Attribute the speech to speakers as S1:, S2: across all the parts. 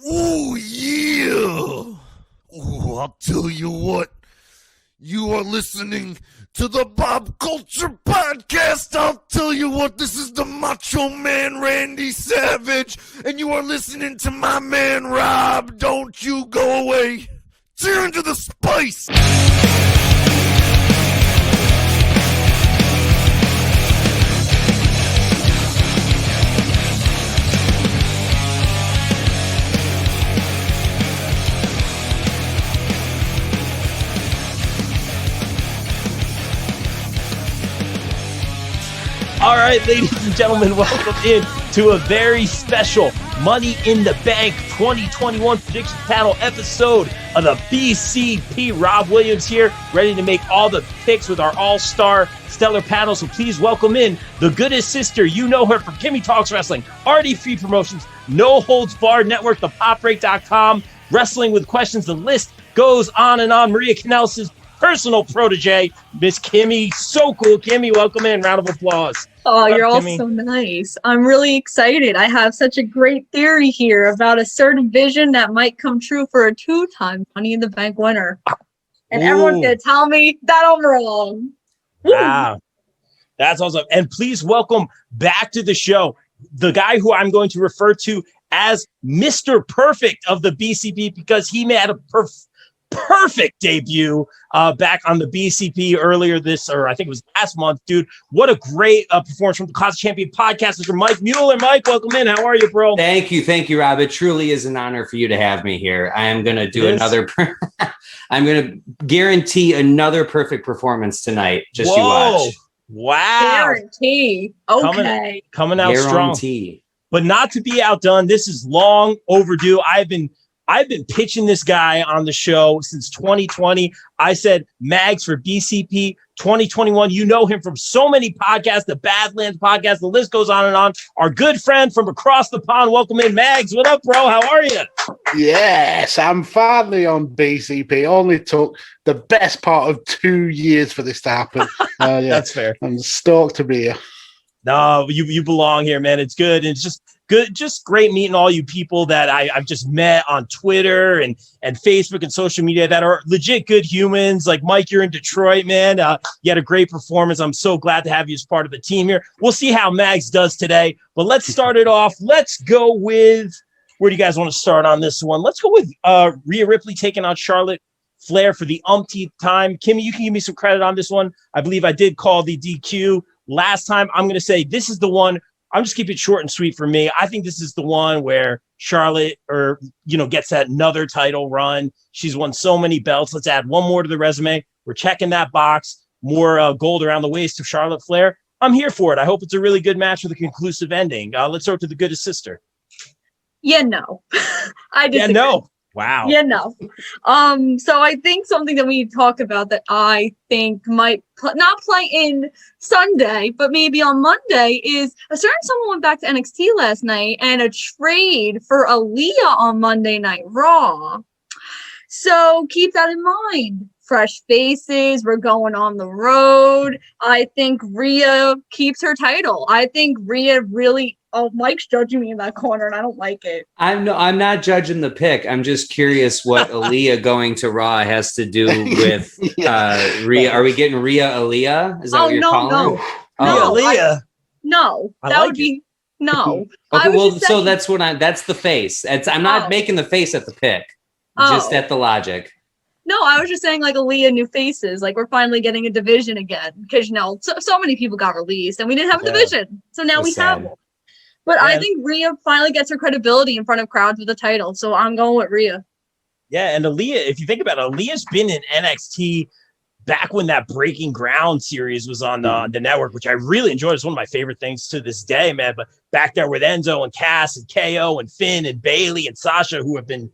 S1: Ooh, yeah. Ooh, I'll tell you what. You are listening to the Bob Culture Podcast. I'll tell you what, this is the Macho Man Randy Savage, and you are listening to my man Rob. Don't you go away. Tear into the spice.
S2: All right, ladies and gentlemen, welcome in to a very special Money in the Bank 2021 Prediction Panel episode of the BCP. Rob Williams here, ready to make all the picks with our all-star stellar panel. So please welcome in the goodest sister. You know her from Kimmy Talks Wrestling, RD Free Promotions, No Holds Barred Network, thepopbreak.com, Wrestling with Questions. The list goes on and on. Maria Kanellis' personal protege, Miss Kimmy. So cool. Kimmy, welcome in. Round of applause.
S3: Oh, you're all so nice. I'm really excited. I have such a great theory here about a certain vision that might come true for a two-time Money in the Bank winner. And everyone's going to tell me that I'm wrong.
S2: Wow. That's awesome. And please welcome back to the show the guy who I'm going to refer to as Mr. Perfect of the BCP because he made a perfect debut back on the BCP earlier I think it was last month, dude. What a great performance from the Class Champion podcast, Mr. Mike Mueller. Mike, welcome in. How are you, bro?
S4: Thank you, Rob. It truly is an honor for you to have me here. I am going to do another. I'm going to guarantee another perfect performance tonight. Just you watch.
S2: Wow.
S3: Guarantee. Okay.
S2: Coming out
S4: guarantee.
S2: Strong. But not to be outdone. This is long overdue. I've been pitching this guy on the show since 2020. I said, Mags for BCP 2021. You know him from so many podcasts, the Badlands podcast. The list goes on and on. Our good friend from across the pond. Welcome in, Mags. What up, bro? How are you?
S5: Yes, I'm finally on BCP. Only took the best part of 2 years for this to happen. Yeah,
S2: that's fair.
S5: I'm stoked to be here.
S2: No, you belong here, man. It's good. And it's just good, just great meeting all you people that I've just met on Twitter and Facebook and social media that are legit good humans. Like Mike, you're in Detroit, man. You had a great performance. I'm so glad to have you as part of the team here. We'll see how Mags does today, but let's start it off. Let's go with, where do you guys want to start on this one? Let's go with Rhea Ripley taking on Charlotte Flair for the umpteenth time. Kimmy, you can give me some credit on this one. I believe I did call the DQ last time. I'm going to say this is the one. I'm just keeping it short and sweet for me. I think this is the one where Charlotte gets that another title run. She's won so many belts. Let's add one more to the resume. We're checking that box. More gold around the waist of Charlotte Flair. I'm here for it. I hope it's a really good match with a conclusive ending. Let's throw it to the goodest sister.
S3: Yeah, no. I disagree.
S2: Yeah, no. Wow.
S3: Yeah, no. So I think something that we need to talk about that I think might not play in Sunday, but maybe on Monday is a certain someone went back to NXT last night and a trade for Aaliyah on Monday Night Raw. So keep that in mind. Fresh faces. We're going on the road. I think Rhea keeps her title. I think Rhea really. Oh, Mike's judging me in that corner, and I don't like it.
S4: I'm not judging the pick. I'm just curious what Aaliyah going to Raw has to do with Rhea. Are we getting Rhea Aaliyah? Is that what you're calling?
S3: No,
S2: Aaliyah.
S3: No, that would be no.
S4: Okay, well, so that's the face. I'm not making the face at the pick, just at the logic.
S3: No, I was just saying like Aaliyah new faces. Like we're finally getting a division again because so many people got released and we didn't have a division, so now we have one. But I think Rhea finally gets her credibility in front of crowds with the title. So I'm going with Rhea.
S2: Yeah, and Aaliyah, if you think about it, Aaliyah's been in NXT back when that Breaking Ground series was on the network, which I really enjoyed. It's one of my favorite things to this day, man. But back there with Enzo and Cass and KO and Finn and Bailey and Sasha, who have been,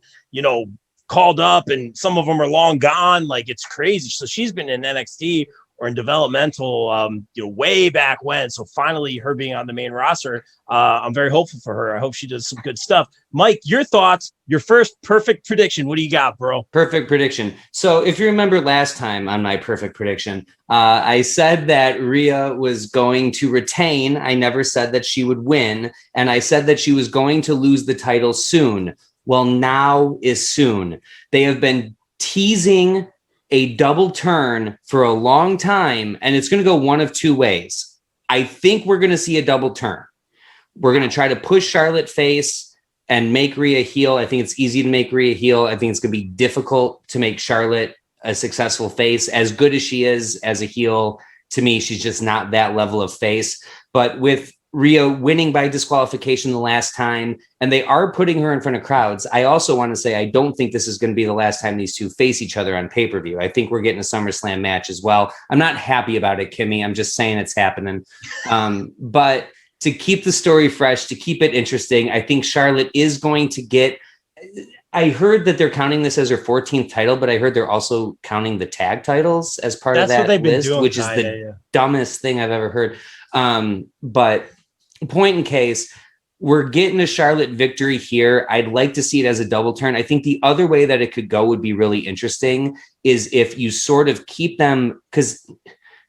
S2: called up, and some of them are long gone. Like, it's crazy. So she's been in NXT or in developmental, way back when. So finally, her being on the main roster, I'm very hopeful for her. I hope she does some good stuff. Mike, your thoughts, your first perfect prediction. What do you got, bro?
S4: Perfect prediction. So if you remember last time on my perfect prediction, I said that Rhea was going to retain. I never said that she would win. And I said that she was going to lose the title soon. Well, now is soon. They have been teasing a double turn for a long time, and it's going to go one of two ways. I think we're going to see a double turn. We're going to try to push Charlotte face and make Rhea heel. I think it's easy to make Rhea heel. I think it's going to be difficult to make Charlotte a successful face. As good as she is as a heel, to me, she's just not that level of face. But with Rhea winning by disqualification the last time, and they are putting her in front of crowds, I also want to say I don't think this is going to be the last time these two face each other on pay-per-view. I think we're getting a SummerSlam match as well. I'm not happy about it, Kimmy. I'm just saying it's happening. But to keep the story fresh, to keep it interesting, I think Charlotte is going to get... I heard that they're counting this as her 14th title, but I heard they're also counting the tag titles as part of that list, which is the dumbest thing I've ever heard. But point in case, we're getting a Charlotte victory here. I'd like to see it as a double turn. I think the other way that it could go would be really interesting is if you sort of keep them, because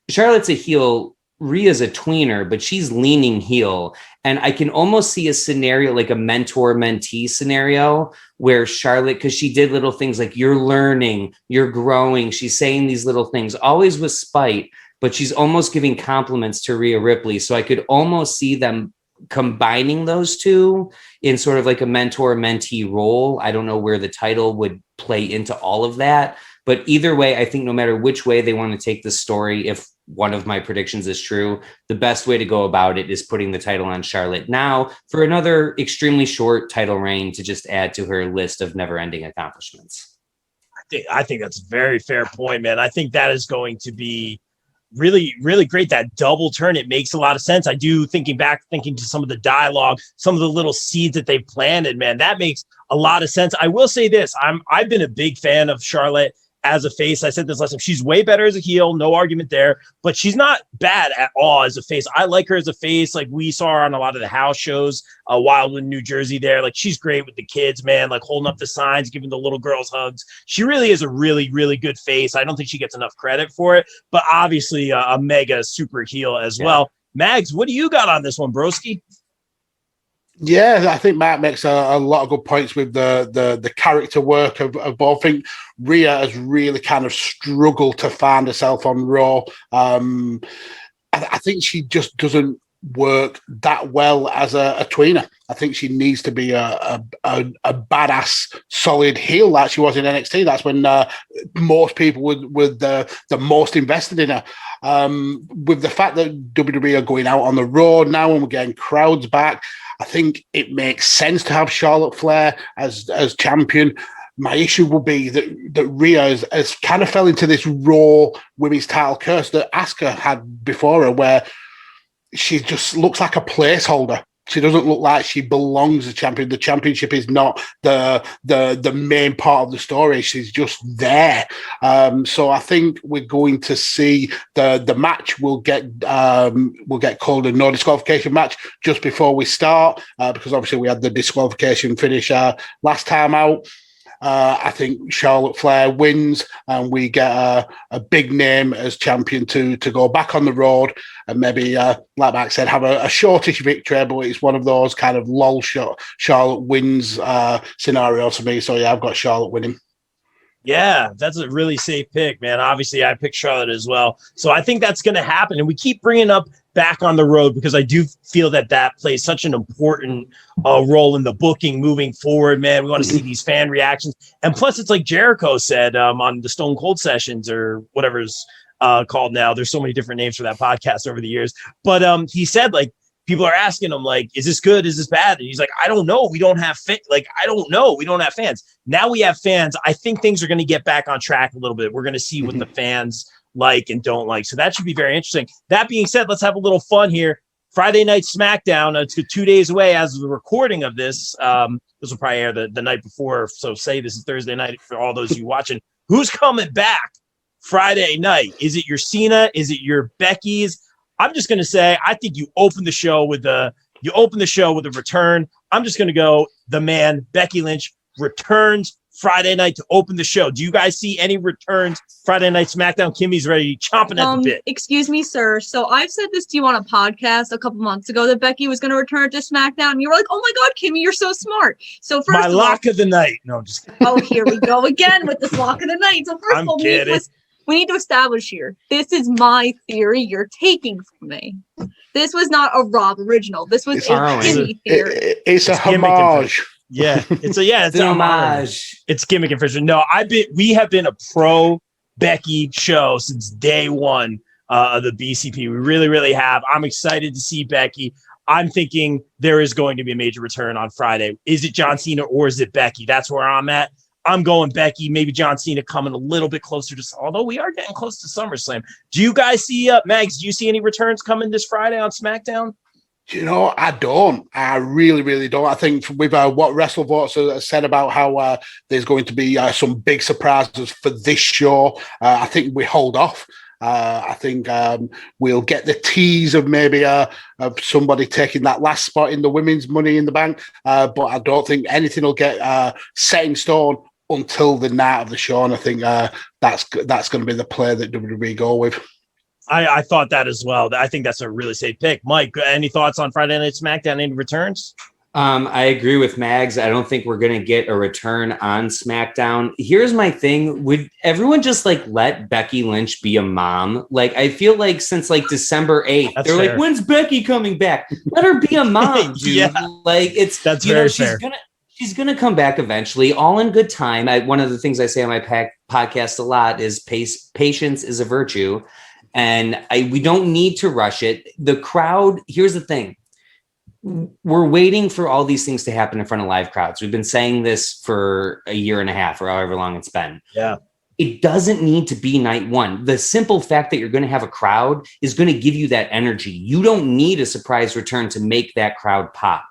S4: Charlotte's a heel, Rhea's a tweener, but she's leaning heel. And I can almost see a scenario like a mentor-mentee scenario where Charlotte, because she did little things like you're learning, you're growing. She's saying these little things, always with spite, but she's almost giving compliments to Rhea Ripley. So I could almost see them combining those two in sort of like a mentor-mentee role. I don't know where the title would play into all of that. But either way, I think no matter which way they want to take the story, if one of my predictions is true, the best way to go about it is putting the title on Charlotte now for another extremely short title reign to just add to her list of never-ending accomplishments.
S2: I think that's a very fair point, man. I think that is going to be really, really great. That double turn, it makes a lot of sense. I do, thinking to some of the dialogue, some of the little seeds that they've planted, man, that makes a lot of sense. I will say this, I've been a big fan of Charlotte as a face. I said this last time. She's way better as a heel, no argument there, but she's not bad at all as a face. I like her as a face. Like we saw her on a lot of the house shows, Wildwood, New Jersey there. Like she's great with the kids, man, like holding up the signs, giving the little girls hugs. She really is a really, really good face. I don't think she gets enough credit for it, but obviously a mega super heel as well. Mags, what do you got on this one, broski?
S5: Yeah, I think Matt makes a lot of good points with the character work of both. I think Rhea has really kind of struggled to find herself on Raw. I think she just doesn't work that well as a tweener. I think she needs to be a badass, solid heel like she was in NXT. That's when most people were the most invested in her. With the fact that WWE are going out on the road now and we're getting crowds back, I think it makes sense to have Charlotte Flair as champion. My issue will be that Rhea has kind of fell into this Raw women's title curse that Asuka had before her, where she just looks like a placeholder. She doesn't look like she belongs as champion. The championship is not the main part of the story. She's just there. So I think we're going to see the match will get called a no disqualification match just before we start, because obviously we had the disqualification finish last time out. I think Charlotte Flair wins and we get a big name as champion to go back on the road and maybe, like Max said, have a shortish victory, but it's one of those kind of lull shot Charlotte wins scenarios for me. So yeah, I've got Charlotte winning.
S2: Yeah, that's a really safe pick, man. Obviously, I picked Charlotte as well. So I think that's going to happen. And we keep bringing up back on the road because I do feel that plays such an important role in the booking moving forward, man. We want to see these fan reactions. And plus, it's like JayCrow said on the Stone Cold Sessions or whatever's called now. There's so many different names for that podcast over the years. But he said, like, people are asking him, like, is this good? Is this bad? And he's like, I don't know. We don't have I don't know. We don't have fans. Now we have fans. I think things are going to get back on track a little bit. We're going to see what the fans like and don't like. So that should be very interesting. That being said, let's have a little fun here. Friday Night SmackDown. It's 2 days away as of the recording of this. This will probably air the night before. So say this is Thursday night for all those you watching. Who's coming back Friday night? Is it your Cena? Is it your Becky's? I'm just going to say, I think you open the show with a return. I'm just going to go, the man, Becky Lynch, returns Friday night to open the show. Do you guys see any returns Friday night SmackDown? Kimmy's ready, chomping at the bit.
S3: Excuse me, sir. So I've said this to you on a podcast a couple months ago that Becky was going to return to SmackDown. And you were like, "Oh my God, Kimmy, you're so smart." So first,
S2: my lock of the night. No, I'm just kidding.
S3: Oh, here we go again with this lock of the night. So first of all, we need to establish here. This is my theory. You're taking from me. This was not a Rob original. This was a Kimmy theory.
S5: It's a homage.
S2: Yeah, it's an
S4: homage.
S2: It's gimmick infringement. No, we have been a pro Becky show since day one of the BCP. We really, really have. I'm excited to see Becky. I'm thinking there is going to be a major return on Friday. Is it John Cena or is it Becky? That's where I'm at. I'm going Becky, maybe John Cena coming a little bit closer to, although we are getting close to SummerSlam. Do you guys see, Mags, do you see any returns coming this Friday on SmackDown?
S5: I don't. I really, really don't. I think with what WrestleVotes has said about how there's going to be some big surprises for this show, I think we hold off. I think we'll get the tease of maybe of somebody taking that last spot in the women's Money in the Bank, but I don't think anything will get set in stone until the night of the show. And I think that's going to be the play that WWE go with.
S2: I thought that as well. I think that's a really safe pick. Mike, any thoughts on Friday Night SmackDown? Any returns?
S4: I agree with Mags. I don't think we're going to get a return on SmackDown. Here's my thing. Would everyone just let Becky Lynch be a mom? I feel like since December 8th,
S2: that's
S4: they're
S2: fair.
S4: When's Becky coming back? Let her be a mom, dude.
S2: Yeah.
S4: That's
S2: very fair.
S4: She's gonna come back eventually, all in good time. One of the things I say on my podcast a lot is patience is a virtue, and we don't need to rush it. The crowd. Here's the thing: we're waiting for all these things to happen in front of live crowds. We've been saying this for a year and a half, or however long it's been.
S2: Yeah.
S4: It doesn't need to be night one. The simple fact that you're going to have a crowd is going to give you that energy. You don't need a surprise return to make that crowd pop.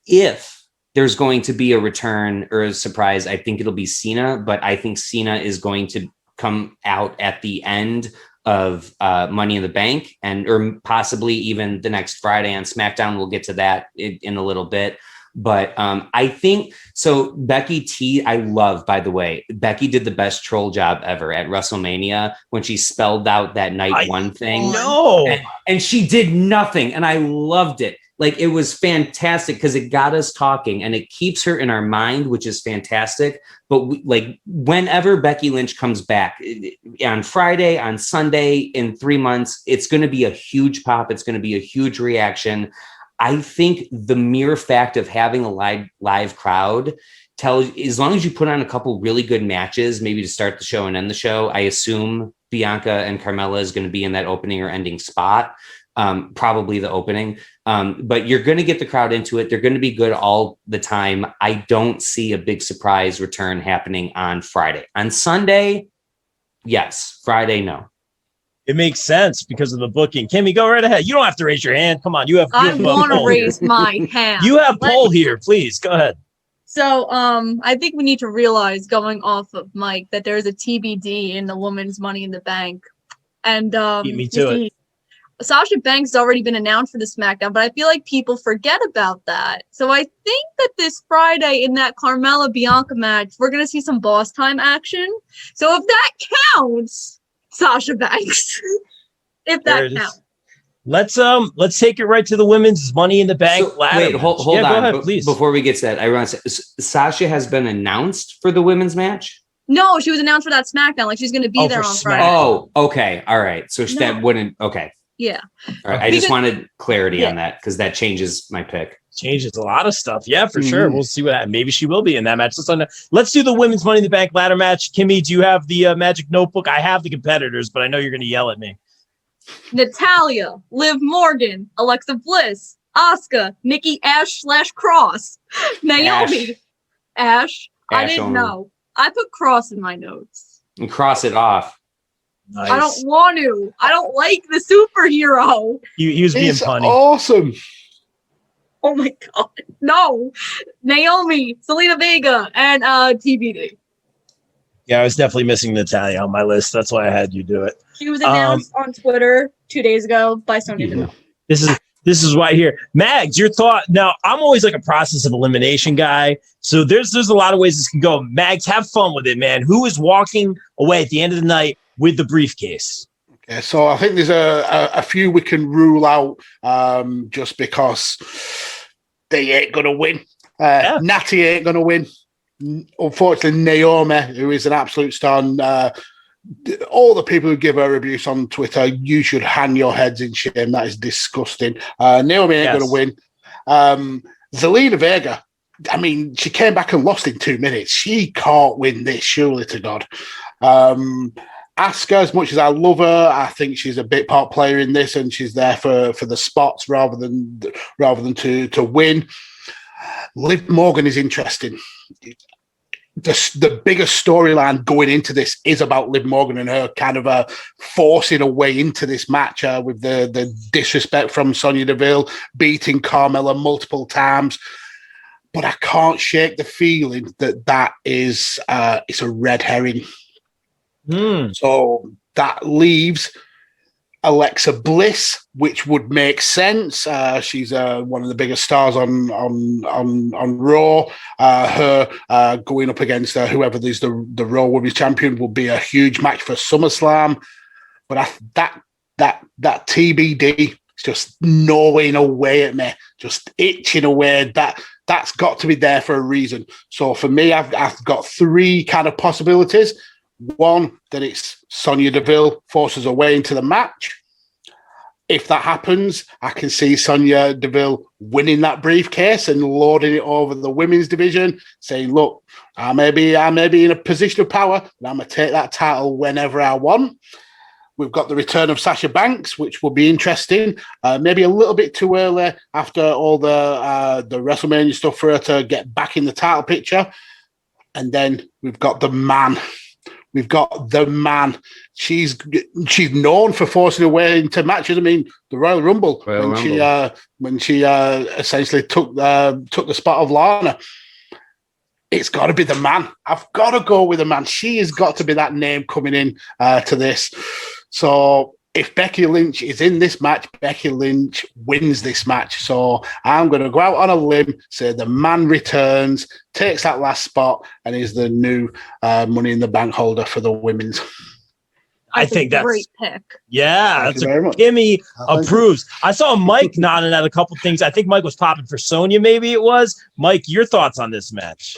S4: If there's going to be a return or a surprise, I think it'll be Cena, but I think Cena is going to come out at the end of Money in the Bank or possibly even the next Friday on SmackDown. We'll get to that in a little bit. But I think so. Becky T, I love, by the way, Becky did the best troll job ever at WrestleMania when she spelled out that night one thing.
S2: No,
S4: and she did nothing. And I loved it. It was fantastic because it got us talking and it keeps her in our mind, which is fantastic. But whenever Becky Lynch comes back on Friday, on Sunday, in 3 months, it's going to be a huge pop. It's going to be a huge reaction. I think the mere fact of having a live crowd tells, as long as you put on a couple really good matches, maybe to start the show and end the show, I assume Bianca and Carmella is going to be in that opening or ending spot, probably the opening. But you're going to get the crowd into it. They're going to be good all the time. I don't see a big surprise return happening on Friday. On Sunday, yes. Friday, no.
S2: It makes sense because of the booking. Kimmy, go right ahead. You don't have to raise your hand. Come on.
S3: I want to raise my hand.
S2: You have poll here. Please go ahead.
S3: So I think we need to realize, going off of Mike, that there's a TBD in the women's Money in the Bank. And
S2: beat me to it.
S3: Sasha Banks has already been announced for the SmackDown, but I feel like people forget about that. So I think that this Friday in that Carmella Bianca match, we're going to see some boss time action. So if that counts, Sasha Banks, if that counts.
S2: Let's take it right to the women's Money in the Bank ladder.
S4: Wait, hold on.
S2: Go ahead, please.
S4: Before we get to that, I want to say Sasha has been announced for the women's match.
S3: No, she was announced for that SmackDown. She's going to be there on Friday.
S4: Oh, okay. All right. So that wouldn't. Okay.
S3: Yeah.
S4: All right. I just wanted clarity on that because that changes my pick.
S2: Changes a lot of stuff. Yeah, for sure. We'll see what happens. Maybe she will be in that match. Let's do the women's Money in the Bank ladder match. Kimmy, do you have the magic notebook? I have the competitors, but I know you're going to yell at me.
S3: Natalia, Liv Morgan, Alexa Bliss, Asuka, Nikki Ash/Cross, Naomi, Ash. I didn't know. I put Cross in my notes.
S4: And cross it off.
S2: Nice.
S3: I don't want to. I don't like the superhero.
S2: He was being funny.
S5: Awesome.
S3: Oh my God. No. Naomi, Selena Vega, and TBD.
S2: Yeah, I was definitely missing Natalia on my list. That's why I had you do it.
S3: She was announced on Twitter 2 days ago by Sonya Deville.
S2: This This is why here. Mags, your thought. Now, I'm always like a process of elimination guy. So there's a lot of ways this can go. Mags, have fun with it, man. Who is walking away at the end of the night with the briefcase?
S5: Okay, so I think there's a few we can rule out just because they ain't going to win. Natty ain't going to win. Unfortunately, Naomi, who is an absolute star, all the people who give her abuse on Twitter, you should hang your heads in shame. That is disgusting. Naomi ain't going to win. Zelina Vega, I mean, she came back and lost in 2 minutes. She can't win this, surely to God. Asuka, as much as I love her, I think she's a bit part player in this, and she's there for the spots rather than to win. Liv Morgan is interesting. The biggest storyline going into this is about Liv Morgan and her kind of forcing a way into this match with the disrespect from Sonya Deville, beating Carmella multiple times. But I can't shake the feeling that is it's a red herring. So that leaves Alexa Bliss, which would make sense. She's one of the biggest stars on Raw. Her going up against whoever is the Raw Women's Champion will be a huge match for SummerSlam. But that TBD is just gnawing away at me, just itching away. That's got to be there for a reason. So for me, I've got three kind of possibilities. One, that it's Sonya Deville forces her way into the match. If that happens, I can see Sonya Deville winning that briefcase and lording it over the women's division, saying, look, I may be in a position of power, but I'm going to take that title whenever I want. We've got the return of Sasha Banks, which will be interesting. Maybe a little bit too early after all the WrestleMania stuff for her to get back in the title picture. And then we've got the man. We've got the man. She's known for forcing her way into matches. I mean, the Royal Rumble, when she essentially took the spot of Lana. It's got to be the man. I've got to go with the man. She has got to be that name coming in to this. So if Becky Lynch is in this match, Becky Lynch wins this match. So I'm going to go out on a limb, say the man returns, takes that last spot, and is the new Money in the Bank holder for the women's.
S2: I think that's a great
S3: pick.
S2: Yeah, that's Kimmy approves. I saw Mike nodding at a couple things. I think Mike was popping for Sonya, maybe it was. Mike, your thoughts on this match?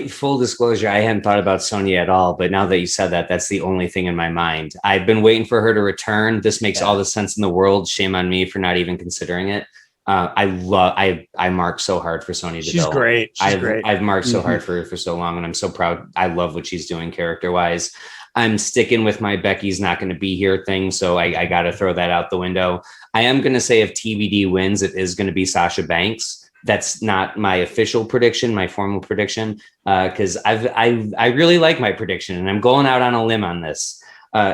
S4: Full disclosure, I hadn't thought about Sonya at all, but now that you said that, that's the only thing in my mind. I've been waiting for her to return. This makes all the sense in the world. Shame on me for not even considering it. I marked so hard for Sonya Deville.
S2: She's great.
S4: I've marked so hard for her for so long, and I'm so proud. I love what she's doing character-wise. I'm sticking with my Becky's not going to be here thing, so I got to throw that out the window. I am going to say if TBD wins, it is going to be Sasha Banks. That's not my official prediction, my formal prediction, because I really like my prediction, and I'm going out on a limb on this.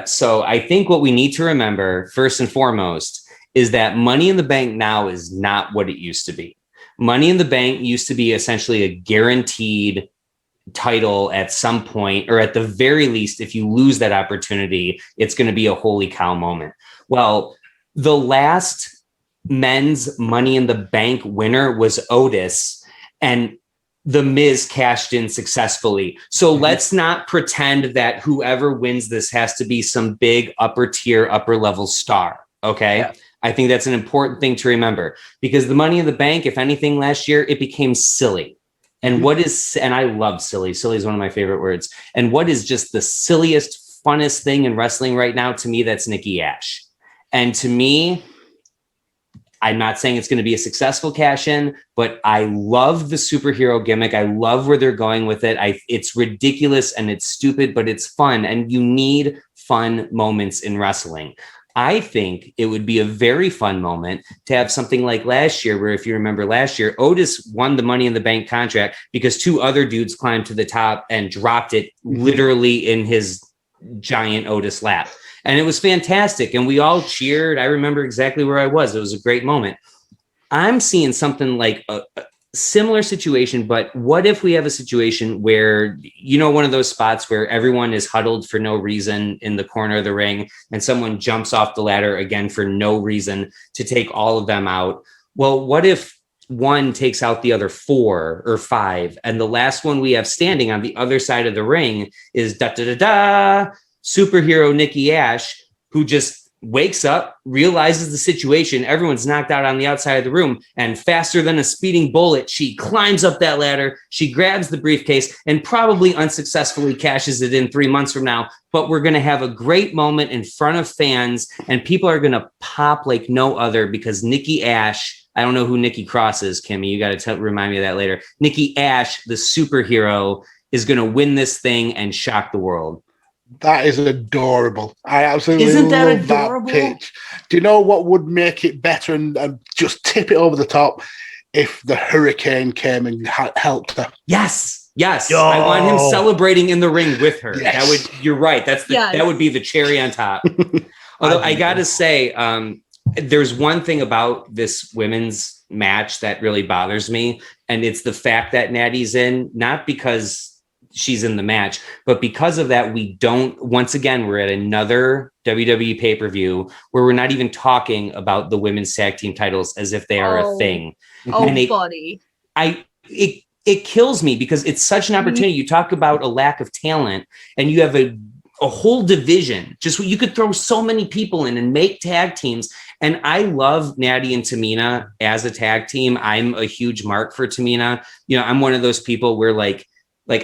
S4: So I think what we need to remember, first and foremost, is that Money in the Bank now is not what it used to be. Money in the Bank used to be essentially a guaranteed title at some point, or at the very least, if you lose that opportunity, it's going to be a holy cow moment. Well, the last men's Money in the Bank winner was Otis, and The Miz cashed in successfully. So let's not pretend that whoever wins this has to be some big upper tier, upper level star. Okay. Yeah. I think that's an important thing to remember, because the Money in the Bank, if anything, last year, it became silly. And and I love silly. Silly is one of my favorite words. And what is just the silliest, funnest thing in wrestling right now? To me, that's Nikki Ash. And to me, I'm not saying it's going to be a successful cash in, but I love the superhero gimmick. I love where they're going with it. It's ridiculous and it's stupid, but it's fun. And you need fun moments in wrestling. I think it would be a very fun moment to have something like last year, where if you remember last year, Otis won the Money in the Bank contract because two other dudes climbed to the top and dropped it literally in his giant Otis lap. And it was fantastic. And we all cheered. I remember exactly where I was. It was a great moment. I'm seeing something like a similar situation, but what if we have a situation where, one of those spots where everyone is huddled for no reason in the corner of the ring and someone jumps off the ladder again for no reason to take all of them out? well, what if one takes out the other 4 or 5, and the last one we have standing on the other side of the ring is superhero Nikki Ash, who just wakes up, realizes the situation, everyone's knocked out on the outside of the room, and faster than a speeding bullet, she climbs up that ladder, she grabs the briefcase, and probably unsuccessfully cashes it in 3 months from now. But we're going to have a great moment in front of fans, and people are going to pop like no other, because Nikki Ash, I don't know who Nikki Krus is, Kimmy, you got to remind me of that later. Nikki Ash, the superhero, is going to win this thing and shock the world.
S5: That is adorable. I absolutely
S4: Isn't that
S5: love
S4: adorable?
S5: that pitch. Do you know what would make it better and just tip it over the top? If the hurricane came and helped her.
S4: Yes.
S2: Yo.
S4: I want him celebrating in the ring with her.
S5: Yes.
S4: That would. You're right. That would be the cherry on top. Although I got to say, there's one thing about this women's match that really bothers me, and it's the fact that Natty's in, not because she's in the match, but because of that, once again, we're at another WWE pay-per-view where we're not even talking about the women's tag team titles as if they are a thing.
S3: Buddy.
S4: It kills me, because it's such an opportunity. You talk about a lack of talent, and you have a whole division. Just you could throw so many people in and make tag teams. And I love Natty and Tamina as a tag team. I'm a huge mark for Tamina. I'm one of those people where like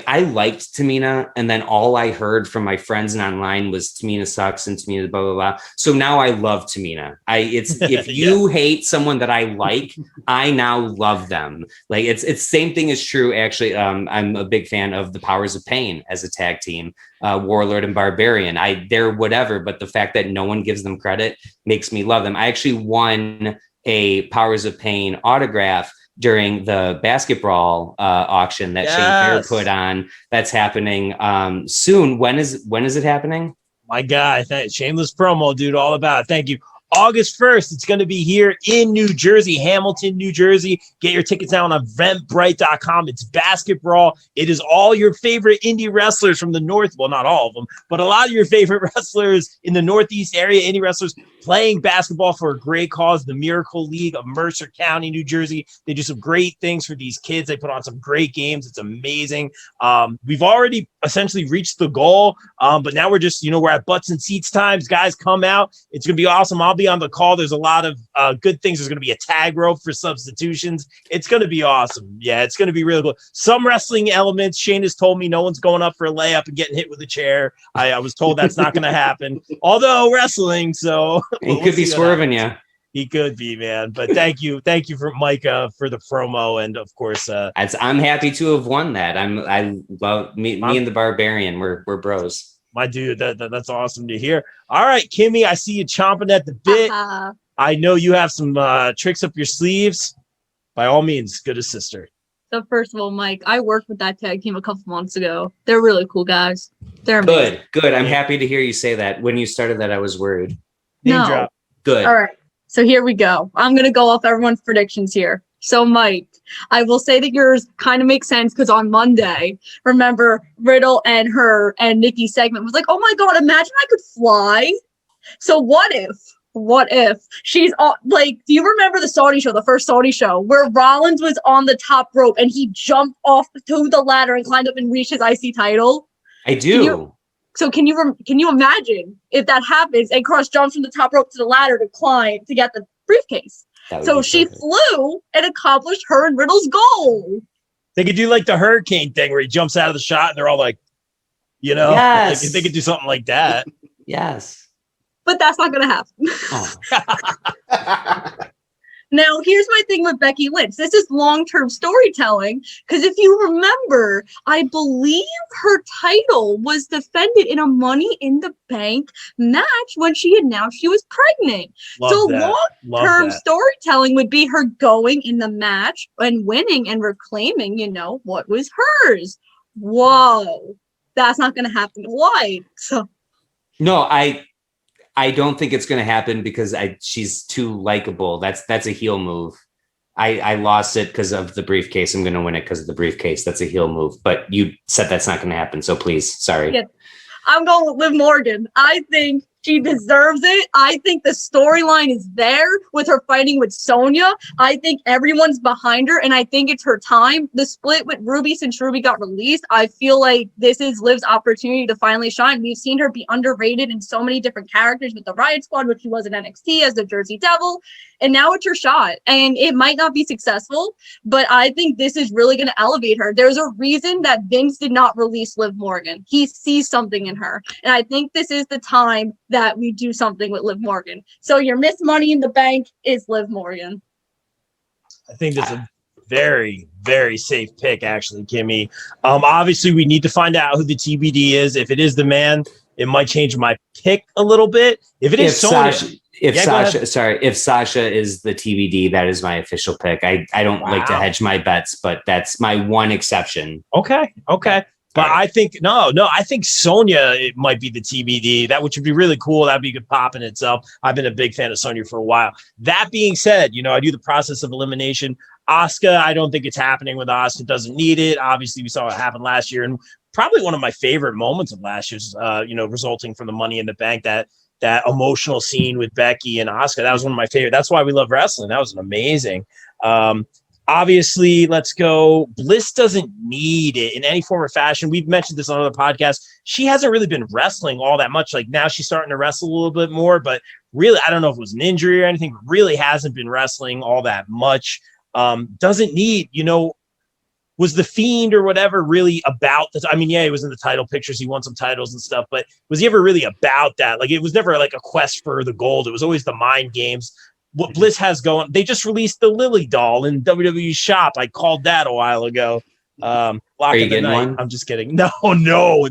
S4: I liked Tamina, and then all I heard from my friends and online was Tamina sucks and Tamina blah, blah, blah. So now I love Tamina. If you hate someone that I like, I now love them. Like it's same thing is true. Actually, I'm a big fan of the Powers of Pain as a tag team, Warlord and Barbarian. They're whatever, but the fact that no one gives them credit makes me love them. I actually won a Powers of Pain autograph during the basketball auction that Shane Fair put on. That's happening soon. When is it happening?
S2: My guy, shameless promo, dude, all about it. Thank you. August 1st, it's going to be here in New Jersey, Hamilton, New Jersey. Get your tickets now on eventbrite.com. It's basketball. It is all your favorite indie wrestlers from the North. Well, not all of them, but a lot of your favorite wrestlers in the Northeast area, indie wrestlers playing basketball for a great cause, the Miracle League of Mercer County, New Jersey. They do some great things for these kids. They put on some great games. It's amazing. We've already essentially reached the goal, but now we're just, we're at butts and seats times. Guys, come out. It's going to be awesome. I'll be on the call. There's a lot of good things. There's going to be a tag rope for substitutions. It's going to be awesome. Yeah, it's going to be really cool. Some wrestling elements. Shane has told me no one's going up for a layup and getting hit with a chair. I was told that's not going to happen. Although wrestling, so
S4: he could be swerving you.
S2: He could be, man. But thank you for Micah for the promo, and of course,
S4: I'm happy to have won that. I love me and the Barbarian. We're bros.
S2: My dude, that's awesome to hear. All right, Kimmy, I see you chomping at the bit. I know you have some tricks up your sleeves. By all means, good as sister.
S3: So first of all, Mike, I worked with that tag team a couple months ago. They're really cool guys. They're amazing.
S4: Good. I'm happy to hear you say that. When you started that, I was worried.
S2: Name drop.
S4: Good.
S3: All right. So here we go. I'm going to go off everyone's predictions here. So, Mike, I will say that yours kind of makes sense because on Monday, remember, Riddle and Nikki's segment was like, oh my God, imagine I could fly. So what if she's on, do you remember the Saudi show, the first Saudi show, where Rollins was on the top rope and he jumped off to the ladder and climbed up and reached his IC title?
S4: I do.
S3: Can you imagine if that happens and Krus jumps from the top rope to the ladder to climb to get the briefcase? So she flew and accomplished her and Riddle's goal.
S2: They could do like the hurricane thing where he jumps out of the shot and they're all like,
S4: yes.
S2: They could do something like that.
S4: Yes.
S3: But that's not going to happen.
S4: Oh.
S3: Now, here's my thing with Becky Lynch. This is long-term storytelling, because if you remember, I believe her title was defended in a Money in the Bank match when she announced she was pregnant. Long-term storytelling would be her going in the match and winning and reclaiming, what was hers. Whoa. That's not going to happen. Why? So.
S4: No, I don't think it's going to happen because she's too likable. That's a heel move. I lost it because of the briefcase. I'm going to win it because of the briefcase. That's a heel move. But you said that's not going to happen. So please, sorry.
S3: Yeah. I'm going with Liv Morgan. I think She deserves it. I think the storyline is there with her fighting with Sonya. I think everyone's behind her, and I think it's her time. The split with Ruby, since Ruby got released, I feel like this is Liv's opportunity to finally shine. We've seen her be underrated in so many different characters with the Riot Squad, which she was in NXT as the Jersey Devil, and now it's her shot. And it might not be successful, but I think this is really going to elevate her. There's a reason that Vince did not release Liv Morgan. He sees something in her, and I think this is the time that we do something with Liv Morgan. So your Miss Money in the Bank is Liv Morgan.
S2: I think that's a very, very safe pick, actually, Kimmy. Obviously, we need to find out who the TBD is. If it is the man, it might change my pick a little bit. If it is Sonya,
S4: if Sasha is the TBD, that is my official pick. I don't like to hedge my bets, but that's my one exception.
S2: Okay. But I think I think Sonya, it might be the TBD. That which would be really cool. That'd be a good pop in itself. I've been a big fan of Sonya for a while. That being said, I do the process of elimination. Asuka, I don't think it's happening with Asuka. Doesn't need it. Obviously, we saw it happen last year, and probably one of my favorite moments of last year's, resulting from the Money in the Bank, that emotional scene with Becky and Asuka. That was one of my favorite. That's why we love wrestling. That was amazing. Obviously, let's go. Bliss doesn't need it in any form or fashion. We've mentioned this on other podcasts. She hasn't really been wrestling all that much. Like now she's starting to wrestle a little bit more, but really, I don't know if it was an injury or anything, really hasn't been wrestling all that much. Doesn't need, was the Fiend or whatever really about this? I mean, yeah, he was in the title pictures. He won some titles and stuff, but was he ever really about that? Like, it was never like a quest for the gold. It was always the mind games. What Bliss has going, they just released the Lily doll in WWE shop. I called that a while ago. Lock
S4: Are you
S2: of the
S4: getting
S2: Night.
S4: one?
S2: I'm just kidding. No,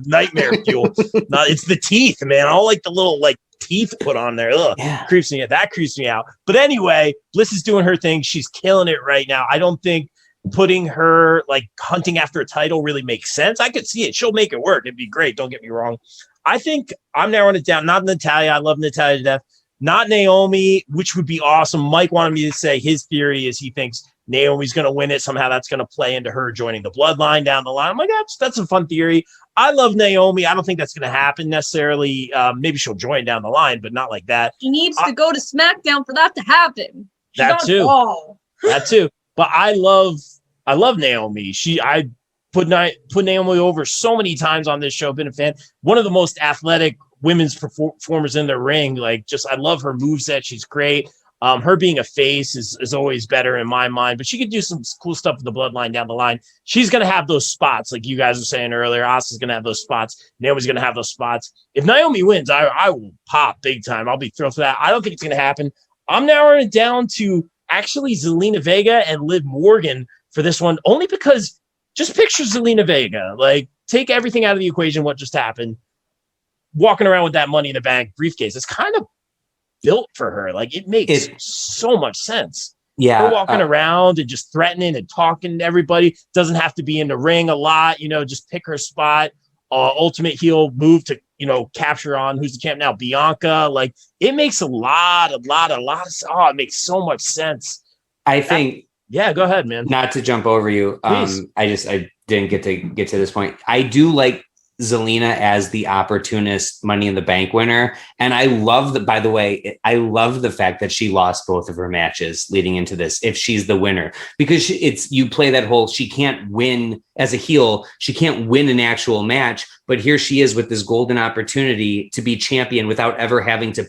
S2: nightmare fuel. No, it's the teeth, man. I don't like the little teeth put on there. Ugh,
S4: Yeah.
S2: creeps me out. That creeps me out. But anyway, Bliss is doing her thing. She's killing it right now. I don't think putting her hunting after a title really makes sense. I could see it. She'll make it work. It'd be great. Don't get me wrong. I think I'm narrowing it down. Not Natalya. I love Natalya to death. Not Naomi, which would be awesome. Mike wanted me to say his theory is he thinks Naomi's going to win it. Somehow that's going to play into her joining the bloodline down the line. I'm like, that's a fun theory. I love Naomi. I don't think that's going to happen necessarily. Maybe she'll join down the line, but not like that.
S3: She needs to go to SmackDown for that to happen.
S2: That too. But I love Naomi. I put Naomi over so many times on this show. Been a fan. One of the most athletic women's performers in the ring. I love her moveset. She's great. Her being a face is always better in my mind, but she could do some cool stuff with the bloodline down the line. She's going to have those spots, like you guys were saying earlier. Asuka's going to have those spots. Naomi's going to have those spots. If Naomi wins, I will pop big time. I'll be thrilled for that. I don't think it's going to happen. I'm narrowing it down to actually Zelina Vega and Liv Morgan for this one, only because just picture Zelina Vega. Take everything out of the equation, what just happened. Walking around with that Money in the Bank briefcase, it's kind of built for her. It makes so much sense.
S4: Yeah.
S2: Her walking around and just threatening and talking to everybody. Doesn't have to be in the ring a lot, just pick her spot. Ultimate heel move to, capture on who's the champ now, Bianca. It makes a lot of it makes so much sense.
S4: I think.
S2: Yeah, go ahead, man.
S4: Not to jump over you.
S2: Please.
S4: I didn't get to this point. I do like Zelina as the opportunist Money in the Bank winner. And I love I love the fact that she lost both of her matches leading into this, if she's the winner, because you play that whole, she can't win as a heel. She can't win an actual match, but here she is with this golden opportunity to be champion without ever having to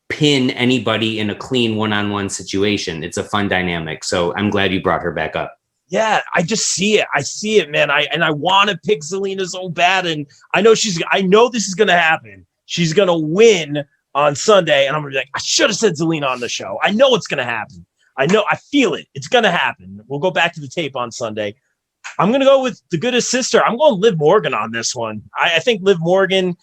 S4: pin anybody in a clean one-on-one situation. It's a fun dynamic. So I'm glad you brought her back up.
S2: Yeah, I just see it. I see it, man. I want to pick Zelina so bad, and I know this is going to happen. She's going to win on Sunday, and I'm going to be like, I should have said Zelina on the show. I know it's going to happen. I feel it. It's going to happen. We'll go back to the tape on Sunday. I'm going to go with the goodest sister. I'm going Liv Morgan on this one. I think Liv Morgan,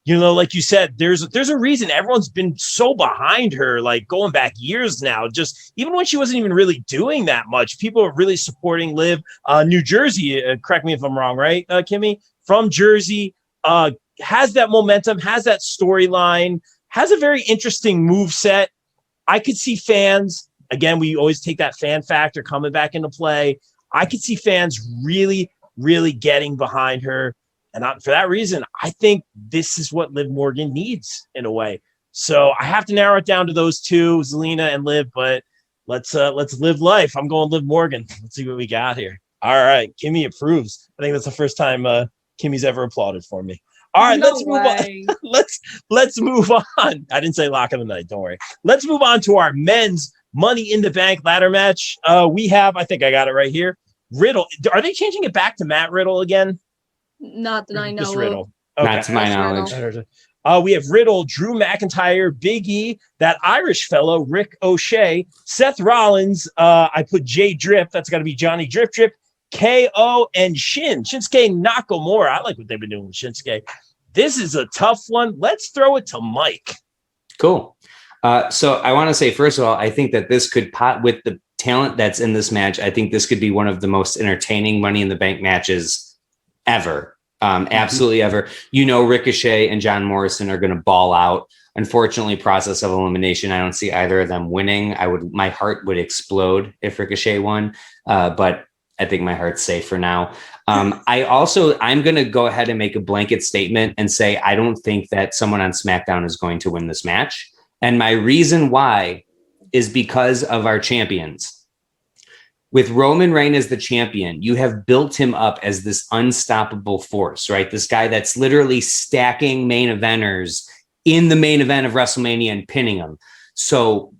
S2: like you said, there's a reason everyone's been so behind her, going back years now. Just even when she wasn't even really doing that much, people are really supporting Liv. New Jersey, correct me if I'm wrong, right, Kimmy? From Jersey, has that momentum, has that storyline, has a very interesting move set. I could see fans, again, we always take that fan factor coming back into play. I could see fans really, really getting behind her. And for that reason, I think this is what Liv Morgan needs in a way. So I have to narrow it down to those two, Zelina and Liv, but let's live life. I'm going Liv Morgan. Let's see what we got here. All right. Kimmy approves. I think that's the first time Kimmy's ever applauded for me. All right, let's move on. Let's move on. I didn't say lock of the night. Don't worry. Let's move on to our men's Money in the Bank ladder match. We have, I think I got it right here. Riddle. Are they changing it back to Matt Riddle again?
S3: Not that I know.
S2: Just Riddle. Okay.
S4: Not to my knowledge.
S2: We have Riddle, Drew McIntyre, Big E, that Irish fellow, Rick O'Shea, Seth Rollins. I put Jay Drip. That's got to be Johnny Drip Drip. KO and Shinsuke Nakamura. I like what they've been doing with Shinsuke. This is a tough one. Let's throw it to Mike.
S4: Cool. So I want to say, first of all, I think that this could pot with the talent that's in this match. I think this could be one of the most entertaining Money in the Bank matches ever. Absolutely ever. You know, Ricochet and John Morrison are going to ball out. Unfortunately, process of elimination, I don't see either of them winning. My heart would explode if Ricochet won, but I think my heart's safe for now. I'm going to go ahead and make a blanket statement and say I don't think that someone on SmackDown is going to win this match. And my reason why is because of our champions. With Roman Reigns as the champion, you have built him up as this unstoppable force, right? This guy that's literally stacking main eventers in the main event of WrestleMania and pinning them. So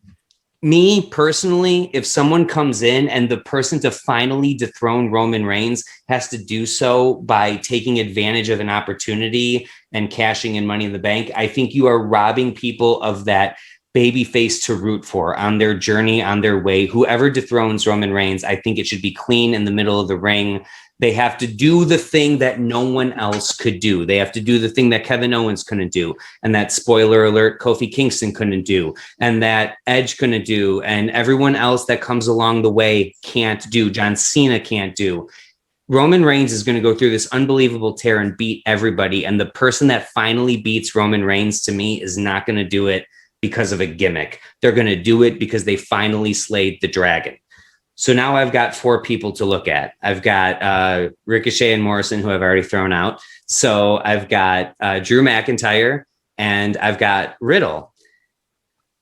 S4: me personally, if someone comes in and the person to finally dethrone Roman Reigns has to do so by taking advantage of an opportunity and cashing in Money in the Bank, I think you are robbing people of that baby face to root for on their journey, on their way. Whoever dethrones Roman Reigns, I think it should be clean in the middle of the ring. They have to do the thing that no one else could do. They have to do the thing that Kevin Owens couldn't do, and that, spoiler alert, Kofi Kingston couldn't do, and that Edge couldn't do, and everyone else that comes along the way can't do. John Cena can't do. Roman Reigns is going to go through this unbelievable tear and beat everybody, and the person that finally beats Roman Reigns, to me, is not going to do it because of a gimmick. They're going to do it because they finally slayed the dragon. So now I've got four people to look at. I've got Ricochet and Morrison, who I've already thrown out. So I've got Drew McIntyre, and I've got Riddle.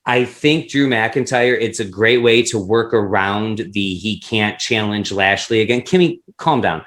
S4: I think Drew McIntyre, it's a great way to work around the he can't challenge Lashley again. Kimmy, calm down.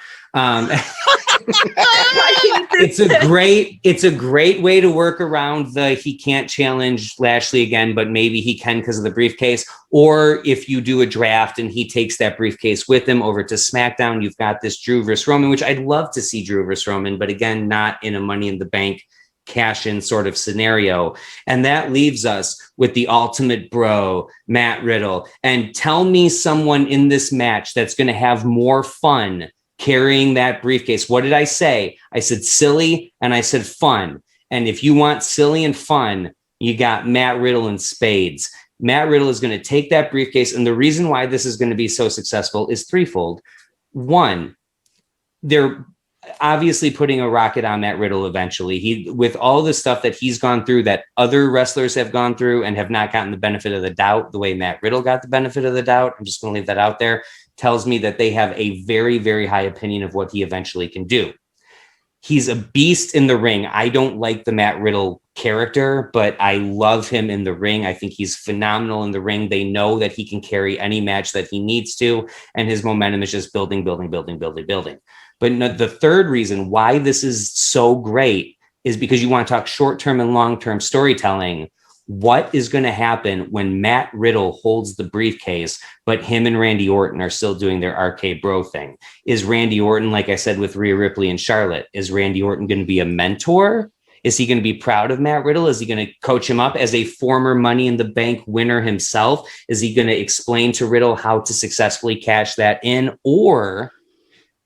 S4: It's a great way to work around the he can't challenge Lashley again, but maybe he can because of the briefcase. Or if you do a draft and he takes that briefcase with him over to SmackDown, you've got this Drew versus Roman, which I'd love to see Drew versus Roman, but again, not in a Money in the Bank cash-in sort of scenario. And that leaves us with the ultimate bro, Matt Riddle. And tell me someone in this match that's going to have more fun carrying that briefcase. What did I say? I said silly and I said fun. And if you want silly and fun, you got Matt Riddle in spades. Matt Riddle is going to take that briefcase. And the reason why this is going to be so successful is threefold. One, they're obviously putting a rocket on Matt Riddle eventually. With all the stuff that he's gone through that other wrestlers have gone through and have not gotten the benefit of the doubt the way Matt Riddle got the benefit of the doubt, I'm just going to leave that out there, tells me that they have a very, very high opinion of what he eventually can do. He's a beast in the ring. I don't like the Matt Riddle character, but I love him in the ring. I think he's phenomenal in the ring. They know that he can carry any match that he needs to, and his momentum is just building. But no, the third reason why this is so great is because you want to talk short-term and long-term storytelling. What is going to happen when Matt Riddle holds the briefcase, but him and Randy Orton are still doing their arcade bro thing? Is Randy Orton, like I said, with Rhea Ripley and Charlotte, is Randy Orton going to be a mentor? Is he going to be proud of Matt Riddle? Is he going to coach him up as a former Money in the Bank winner himself? Is he going to explain to Riddle how to successfully cash that in? Or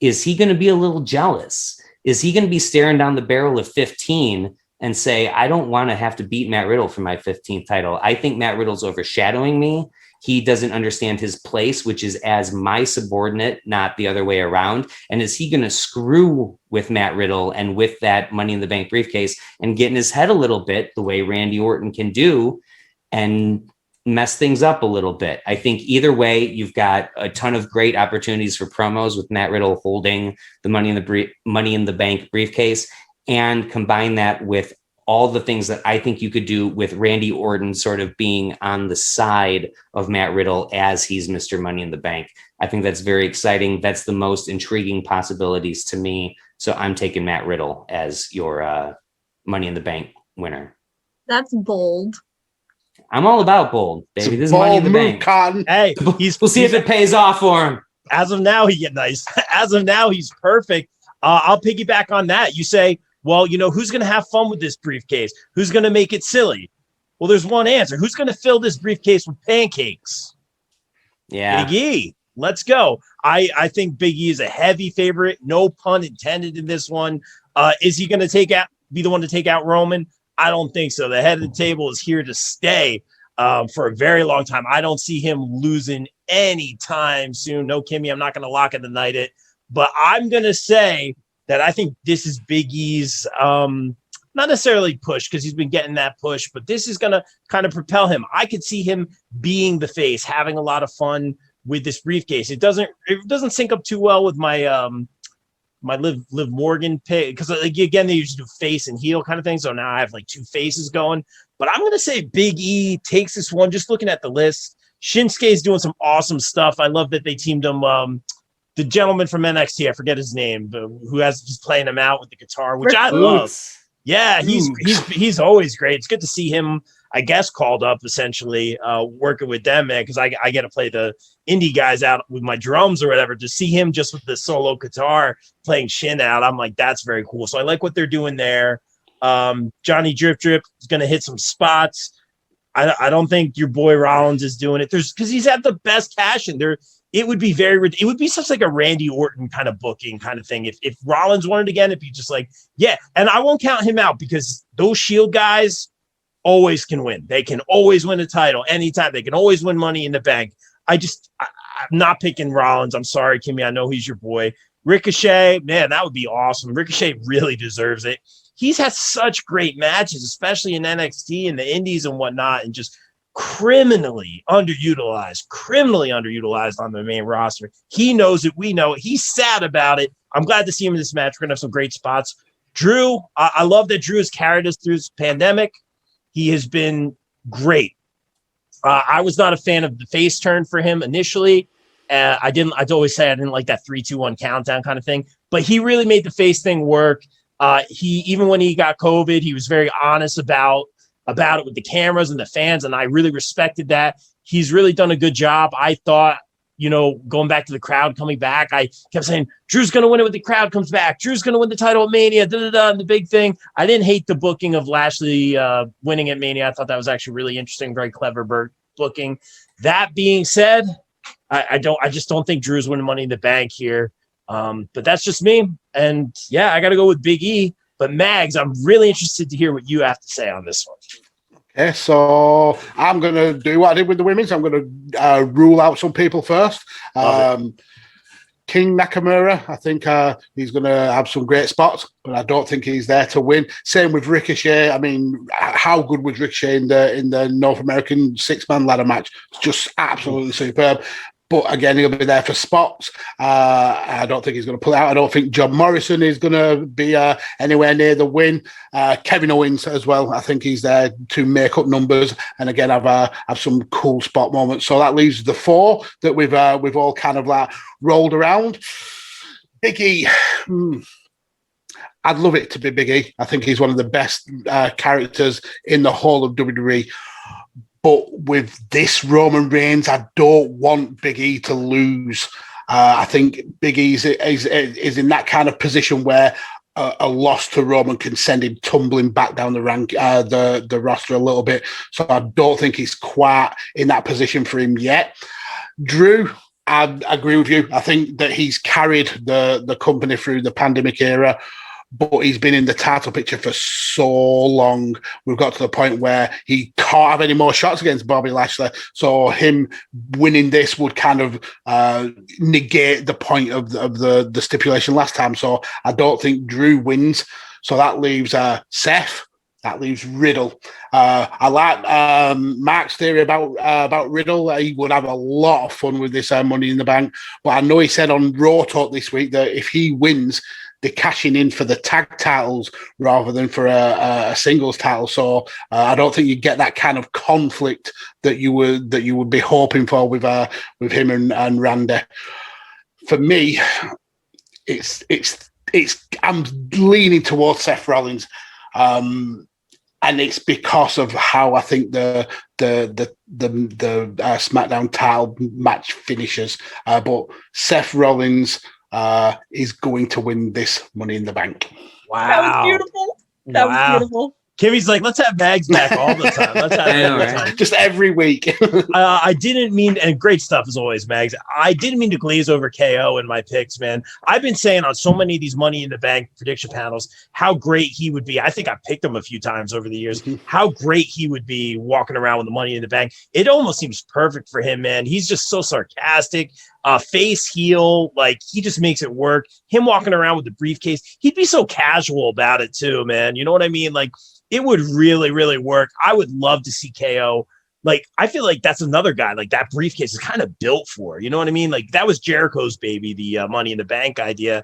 S4: is he going to be a little jealous? Is he going to be staring down the barrel of 15 and say, I don't want to have to beat Matt Riddle for my 15th title. I think Matt Riddle's overshadowing me. He doesn't understand his place, which is as my subordinate, not the other way around. And is he going to screw with Matt Riddle and with that Money in the Bank briefcase and get in his head a little bit the way Randy Orton can do and mess things up a little bit? I think either way, you've got a ton of great opportunities for promos with Matt Riddle holding the Money in the Bank briefcase, and combine that with all the things that I think you could do with Randy Orton sort of being on the side of Matt Riddle as he's Mr. Money in the Bank. I think that's very exciting. That's the most intriguing possibilities to me. So I'm taking Matt Riddle as your Money in the Bank winner.
S3: That's bold.
S4: I'm all about bold, baby.
S5: It's
S4: This is Money in the Bank.
S5: Cotton.
S2: Hey,
S4: We'll see if it pays off for him.
S2: As of now, As of now, he's perfect. I'll piggyback on that. You say, well, who's going to have fun with this briefcase? Who's going to make it silly? Well, there's one answer. Who's going to fill this briefcase with pancakes?
S4: Yeah.
S2: Big E. Let's go. I think Big E is a heavy favorite. No pun intended in this one. Is he going to be the one to take out Roman? I don't think so. The head of the table is here to stay for a very long time. I don't see him losing anytime soon. No, Kimmy, I'm not going to lock it tonight it. But I'm going to say that I think this is Big E's, not necessarily push because he's been getting that push, but this is going to kind of propel him. I could see him being the face, having a lot of fun with this briefcase. It doesn't sync up too well with my my Liv Morgan pick because again they usually do face and heel kind of thing. So now I have like two faces going. But I'm going to say Big E takes this one. Just looking at the list, Shinsuke is doing some awesome stuff. I love that they teamed him. The gentleman from NXT, I forget his name, he's playing him out with the guitar, which I love. Yeah, he's always great. It's good to see him, I guess, called up essentially working with them, man, because I get to play the indie guys out with my drums or whatever. To see him just with the solo guitar playing Shin out, I'm like, that's very cool. So I like what they're doing there. Johnny Drip Drip is going to hit some spots. I don't think your boy Rollins is doing it. Because he's had the best cash in there. It would be such like a Randy Orton kind of booking kind of thing. If Rollins won it again, it'd be just like, yeah. And I won't count him out because those Shield guys always can win. They can always win a title anytime. They can always win Money in the Bank. I'm not picking Rollins. I'm sorry, Kimmy. I know he's your boy. Ricochet, man, that would be awesome. Ricochet really deserves it. He's had such great matches, especially in NXT and the Indies and whatnot, and just criminally underutilized on the main roster. He knows it. We know it. He's sad about it. I'm glad to see him in this match. We're going to have some great spots. Drew, I love that Drew has carried us through this pandemic. He has been great. I was not a fan of the face turn for him initially. I'd always say I didn't like that 3-2-1 countdown kind of thing, but he really made the face thing work. Even when he got COVID, he was very honest about it with the cameras and the fans, and I really respected that. He's really done a good job. I thought, going back to the crowd coming back, I kept saying, Drew's going to win it when the crowd comes back. Drew's going to win the title at Mania, and the big thing. I didn't hate the booking of Lashley winning at Mania. I thought that was actually really interesting, very clever booking. That being said, I just don't think Drew's winning Money in the Bank here. But that's just me. And yeah, I got to go with Big E. But Mags, I'm really interested to hear what you have to say on this one.
S5: Okay, so I'm going to do what I did with the women's. I'm going to rule out some people first. King Nakamura, I think he's going to have some great spots, but I don't think he's there to win. Same with Ricochet. I mean, how good was Ricochet in the North American 6-man ladder match? Just absolutely superb. But again, he'll be there for spots. I don't think he's going to pull out. I don't think John Morrison is going to be anywhere near the win. Kevin Owens as well. I think he's there to make up numbers and again have some cool spot moments. So that leaves the 4 that we've all kind of like rolled around. Big E. I'd love it to be Big E. I think he's one of the best characters in the whole of WWE. But with this Roman Reigns, I don't want Big E to lose. I think Big E is in that kind of position where a loss to Roman can send him tumbling back down the roster a little bit. So I don't think he's quite in that position for him yet. Drew, I agree with you. I think that he's carried the company through the pandemic era, but he's been in the title picture for so long. We've got to the point where he can't have any more shots against Bobby Lashley. So him winning this would kind of negate the point of the stipulation last time. So I don't think Drew wins. So that leaves Seth. That leaves Riddle. I like Mark's theory about Riddle. He would have a lot of fun with this Money in the Bank. But I know he said on Raw Talk this week that if he wins, they're cashing in for the tag titles rather than for a singles title. So I don't think you get that kind of conflict that you would be hoping for with him and Randy. For me, it's I'm leaning towards Seth Rollins. And it's because of how I think the SmackDown title match finishes. But Seth Rollins is going to win this Money in the Bank.
S2: Wow.
S3: That was beautiful. That was beautiful.
S2: Kimmy's like, let's have Mags back all the time. Let's have it all the time.
S5: Just every week.
S2: I didn't mean, and great stuff as always, Mags. I didn't mean to glaze over KO in my picks, man. I've been saying on so many of these Money in the Bank prediction panels how great he would be. I think I've picked him a few times over the years. How great he would be walking around with the Money in the Bank. It almost seems perfect for him, man. He's just so sarcastic. Face heel, like he just makes it work. Him walking around with the briefcase, he'd be so casual about it too, man. You know what I mean? Like it would really, really work. I would love to see KO. Like I feel like that's another guy. Like that briefcase is kind of built for. You know what I mean? Like that was Jericho's baby, the Money in the Bank idea.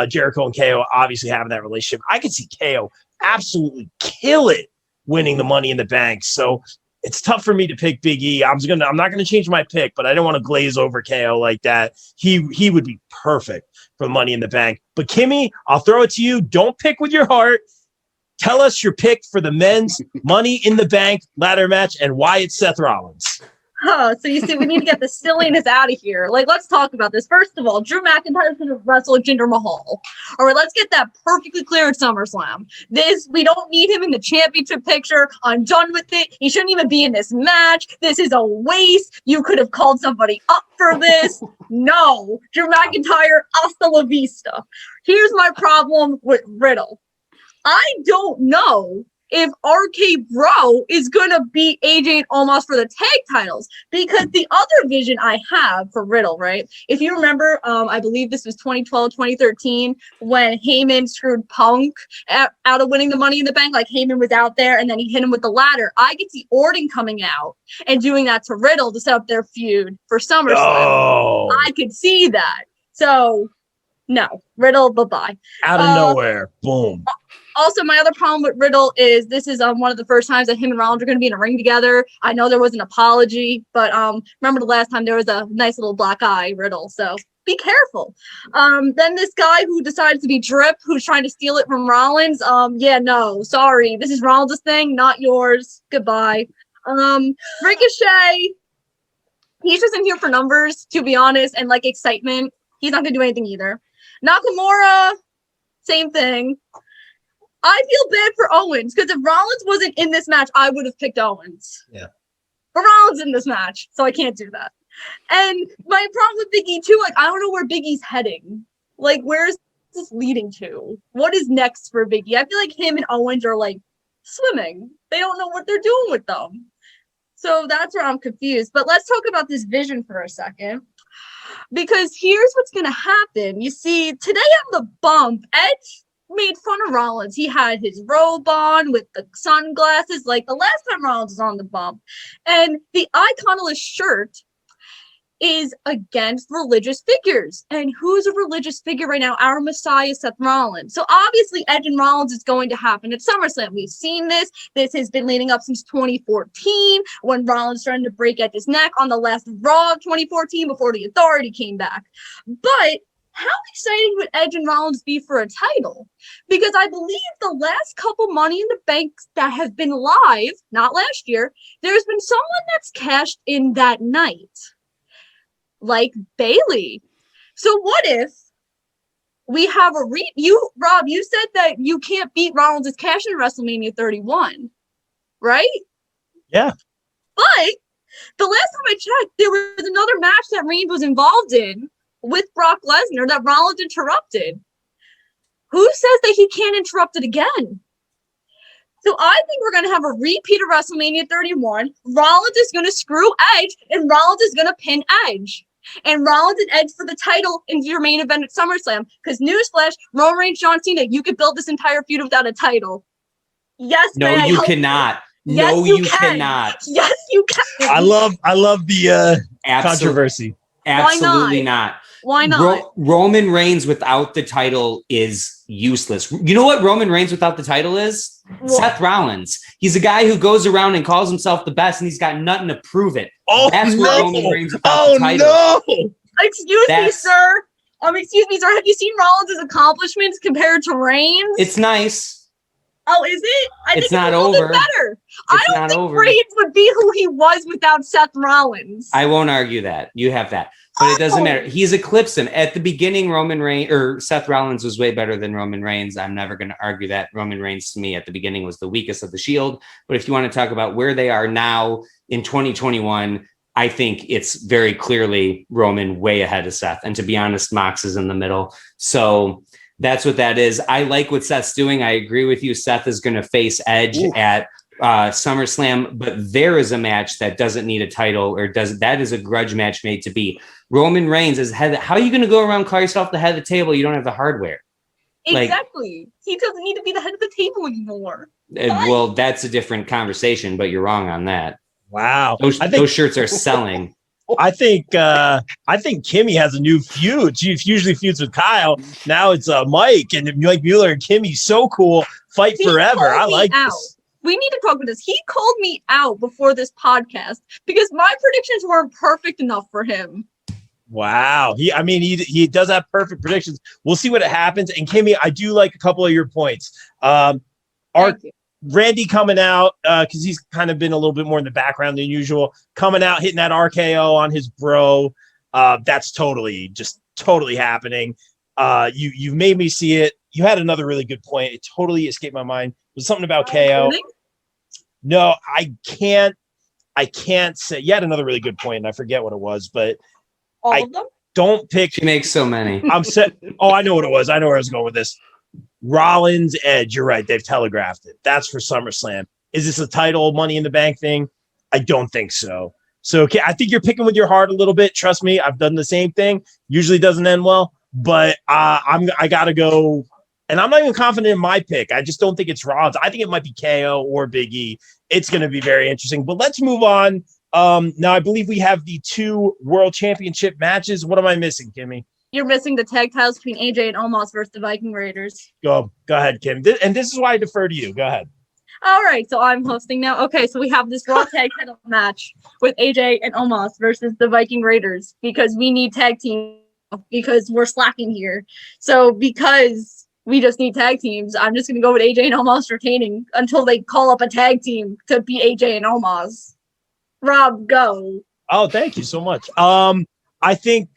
S2: Jericho and KO obviously having that relationship. I could see KO absolutely kill it winning the Money in the Bank. So it's tough for me to pick Big E. I'm not gonna change my pick, but I don't want to glaze over KO like that. He would be perfect for Money in the Bank. But Kimmy, I'll throw it to you. Don't pick with your heart. Tell us your pick for the men's Money in the Bank ladder match and why it's Seth Rollins.
S3: So you see, we need to get the silliness out of here. Like, let's talk about this. First of all, Drew McIntyre's going to wrestle Jinder Mahal. All right, let's get that perfectly clear at SummerSlam. We don't need him in the championship picture. I'm done with it. He shouldn't even be in this match. This is a waste. You could have called somebody up for this. No, Drew McIntyre, hasta la vista. Here's my problem with Riddle. I don't know if RK Bro is going to beat AJ and Omos for the tag titles, because the other vision I have for Riddle, right? If you remember, I believe this was 2012, 2013, when Heyman screwed Punk out of winning the Money in the Bank. Like Heyman was out there and then he hit him with the ladder. I could see Orton coming out and doing that to Riddle to set up their feud for SummerSlam.
S2: Oh.
S3: I could see that. So, no, Riddle, bye-bye.
S2: Out of nowhere. Boom.
S3: Also, my other problem with Riddle is this is one of the first times that him and Rollins are going to be in a ring together. I know there was an apology, but remember the last time there was a nice little black eye, Riddle. So be careful. Then this guy who decides to be Drip, who's trying to steal it from Rollins. Yeah, no, sorry. This is Rollins' thing, not yours. Goodbye. Ricochet, he's just in here for numbers, to be honest, and like excitement. He's not going to do anything either. Nakamura, same thing. I feel bad for Owens because if Rollins wasn't in this match, I would have picked Owens.
S2: Yeah.
S3: But Rollins in this match, so I can't do that. And my problem with Big E too, like I don't know where Big E's heading. Like where's this leading to? What is next for Big E? I feel like him and Owens are like swimming. They don't know what they're doing with them. So that's where I'm confused. But let's talk about this vision for a second. Because here's what's going to happen. You see, today on the bump, Edge made fun of Rollins. He had his robe on with the sunglasses, like the last time Rollins was on the bump. And the iconoless shirt is against religious figures. And who's a religious figure right now? Our Messiah, Seth Rollins. So obviously Edge and Rollins is going to happen at SummerSlam. We've seen this. This has been leading up since 2014 when Rollins started to break Edge's neck on the last Raw of 2014 before the Authority came back. But how exciting would Edge and Rollins be for a title? Because I believe the last couple Money in the Banks that have been live, not last year, there's been someone that's cashed in that night. Like Bailey. So what if we have Rob, you said that you can't beat Rollins' cash in WrestleMania 31, right?
S2: Yeah.
S3: But the last time I checked, there was another match that Reigns was involved in with Brock Lesnar that Rollins interrupted. Who says that he can't interrupt it again? So I think we're going to have a repeat of WrestleMania 31. Rollins is going to screw Edge, and Rollins is going to pin Edge. And Rollins and Edge for the title in your main event at SummerSlam. Because newsflash, Roman Reigns, John Cena, you could build this entire feud without a title. Yes,
S4: no,
S3: man,
S4: you cannot.
S3: Yes,
S4: No, you cannot.
S3: Yes, you can.
S2: I love the controversy.
S4: Absolutely not.
S3: Why not?
S4: Roman Reigns without the title is useless. You know what Roman Reigns without the title is?
S3: What?
S4: Seth Rollins. He's a guy who goes around and calls himself the best, and he's got nothing to prove it.
S2: Oh,
S4: That's
S2: no.
S4: what Roman Reigns without the title.
S2: No.
S3: Excuse me, sir. Excuse me, sir. Have you seen Rollins' accomplishments compared to Reigns?
S4: It's nice.
S3: Oh, is it? I think
S4: It's not
S3: a little
S4: over.
S3: bit better. I
S4: It's
S3: don't
S4: not
S3: think
S4: over.
S3: Reigns would be who he was without Seth Rollins.
S4: I won't argue that. You have that. But it doesn't matter. He's eclipsed him. At the beginning, Roman Reigns or Seth Rollins was way better than Roman Reigns. I'm never going to argue that. Roman Reigns, to me, at the beginning was the weakest of the Shield. But if you want to talk about where they are now in 2021, I think it's very clearly Roman way ahead of Seth. And to be honest, Mox is in the middle. So that's what that is. I like what Seth's doing. I agree with you. Seth is going to face Edge at SummerSlam, but there is a match that doesn't need a title that is a grudge match made to be. Roman Reigns is head. How are you going to go around and call yourself the head of the table? You don't have the hardware.
S3: Exactly. He doesn't need to be the head of the table anymore.
S4: Well, that's a different conversation, but you're wrong on that.
S2: Wow.
S4: Those shirts are selling.
S2: I think Kimmy has a new feud. She usually feuds with Kyle. Now it's Mike and Mike Mueller and Kimmy. So cool. Fight forever. I like this.
S3: We need to talk about this. He called me out before this podcast because my predictions weren't perfect enough for him.
S2: Wow. He does have perfect predictions. We'll see what happens. And Kimmy, I do like a couple of your points. Randy coming out because he's kind of been a little bit more in the background than usual. Coming out, hitting that RKO on his bro. That's totally happening. You've made me see it. You had another really good point. It totally escaped my mind. It was something about KO.
S3: Really?
S2: No, I can't say. You had another really good point, and I forget what it was, but
S3: All of them?
S4: Don't pick. She makes so many.
S2: I'm set. Oh, I know what it was. I know where I was going with this. Rollins, Edge. You're right. They've telegraphed it. That's for SummerSlam. Is this a title Money in the Bank thing? I don't think so. So okay, I think you're picking with your heart a little bit. Trust me, I've done the same thing. Usually doesn't end well, but I gotta go. And I'm not even confident in my pick. I just don't think it's Rollins. I think it might be KO or Big E. It's going to be very interesting. But let's move on. Now, I believe we have the 2 World Championship matches. What am I missing, Kimmy?
S3: You're missing the tag titles between AJ and Omos versus the Viking Raiders.
S2: Go ahead, Kim. And this is why I defer to you. Go ahead.
S3: All right, so I'm hosting now. Okay, so we have this Raw tag title match with AJ and Omos versus the Viking Raiders because we need tag team because we're slacking here. So because we just need tag teams, I'm just going to go with AJ and Omos retaining until they call up a tag team to beat AJ and Omos. Rob, go.
S2: Oh, thank you so much. I think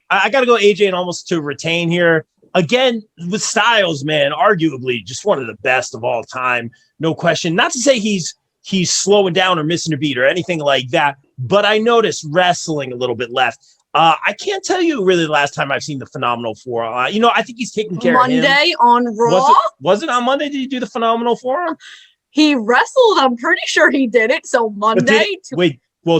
S2: I got to go AJ and Omos to retain here. Again, with Styles, man, arguably just one of the best of all time. No question. Not to say he's slowing down or missing a beat or anything like that, but I noticed wrestling a little bit left. I can't tell you really the last time I've seen the Phenomenal Four. I think he's taking care of him.
S3: Monday on Raw?
S2: Was it on Monday? Did he do the Phenomenal Four?
S3: He wrestled. I'm pretty sure he did it. So Monday.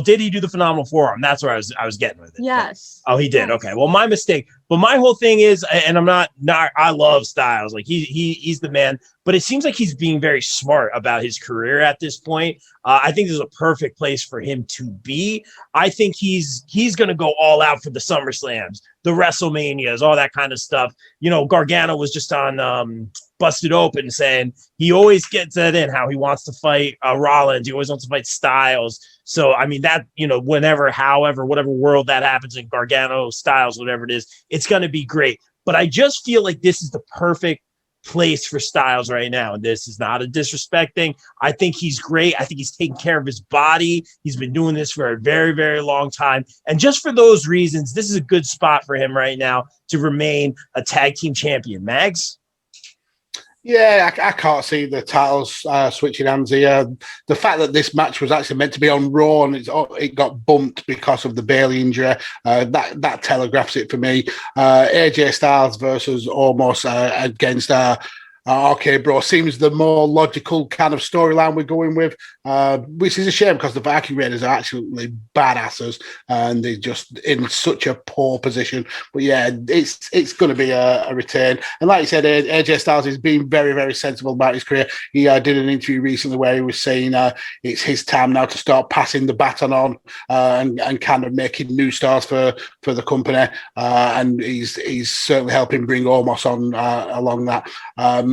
S2: Did he do the Phenomenal Forearm? That's where I was getting with it.
S3: Yes.
S2: Oh, he did. Yes. Okay. Well, my mistake. But my whole thing is, and I'm not I love Styles. Like he's the man. But it seems like he's being very smart about his career at this point. I think this is a perfect place for him to be. I think he's going to go all out for the SummerSlams, the WrestleManias, all that kind of stuff. Gargano was just on Busted Open saying he always gets that in, how he wants to fight Rollins. He always wants to fight Styles. So, that, whenever, however, whatever world that happens in Gargano, Styles, whatever it is, it's going to be great. But I just feel like this is the perfect place for Styles right now. And this is not a disrespect thing. I think he's great. I think he's taking care of his body. He's been doing this for a very, very long time. And just for those reasons, this is a good spot for him right now to remain a tag team champion. Mags?
S5: Yeah, I can't see the titles switching hands here. The fact that this match was actually meant to be on Raw and it got bumped because of the Bayley injury, that telegraphs it for me. AJ Styles versus Omos against Okay, bro. Seems the more logical kind of storyline we're going with, which is a shame because the Viking Raiders are absolutely badasses and they're just in such a poor position. But yeah, it's going to be a return. And like you said, AJ Styles has been very, very sensible about his career. He did an interview recently where he was saying it's his time now to start passing the baton on and kind of making new stars for the company. And he's certainly helping bring Omos on along that.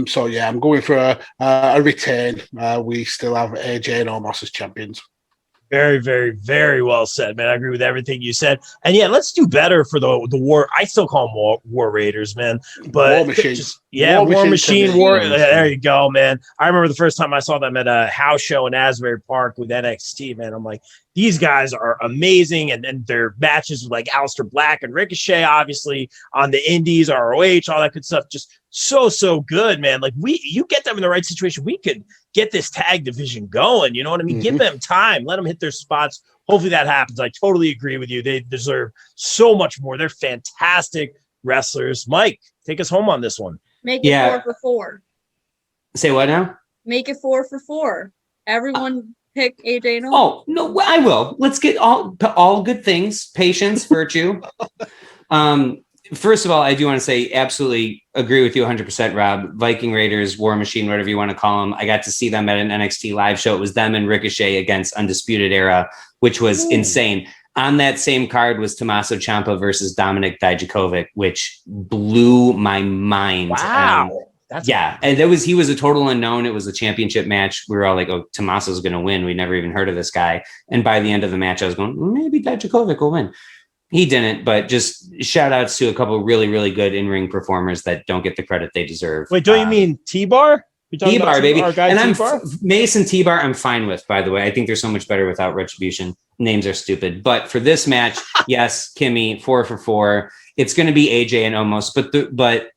S5: So yeah, I'm going for a return. We still have AJ and Omos as champions.
S2: Very, very, very well said, man. I agree with everything you said. And yeah, let's do better for the war. I still call them war Raiders, man. But
S5: War Machine.
S2: War Machine. There you go, man. I remember the first time I saw them at a house show in Asbury Park with NXT, man. I'm like, these guys are amazing. And their matches with like Aleister Black and Ricochet, obviously, on the Indies, ROH, all that good stuff. Just so good, man. Like you get them in the right situation, we could get this tag division going. You know what I mean? Give them time, let them hit their spots. Hopefully that happens. I totally agree with you. They deserve so much more. They're fantastic wrestlers. Mike, take us home on this one.
S3: Make it 4 for 4.
S4: Say what now?
S3: Make it 4 for 4. Everyone pick AJ and Omos.
S4: Oh no, I will. Let's get all good things, patience, virtue. First of all, I do want to say absolutely agree with you 100%, Rob. Viking Raiders, War Machine, whatever you want to call them. I got to see them at an NXT live show. It was them and Ricochet against Undisputed Era, which was insane. On that same card was Tommaso Ciampa versus Dominic Dijakovic, which blew my mind.
S2: Wow.
S4: And he was a total unknown. It was a championship match. We were all like, oh, Tommaso's going to win. We never even heard of this guy. And by the end of the match, I was going, maybe Dijakovic will win. He didn't, but just shout outs to a couple really, really good in-ring performers that don't get the credit they deserve.
S2: Wait, don't you mean T-Bar?
S4: T-Bar, baby. And
S2: T-Bar?
S4: Mason T-Bar, I'm fine with, by the way. I think they're so much better without Retribution. Names are stupid. But for this match, yes, Kimmy, 4 for 4. It's going to be AJ and Omos, but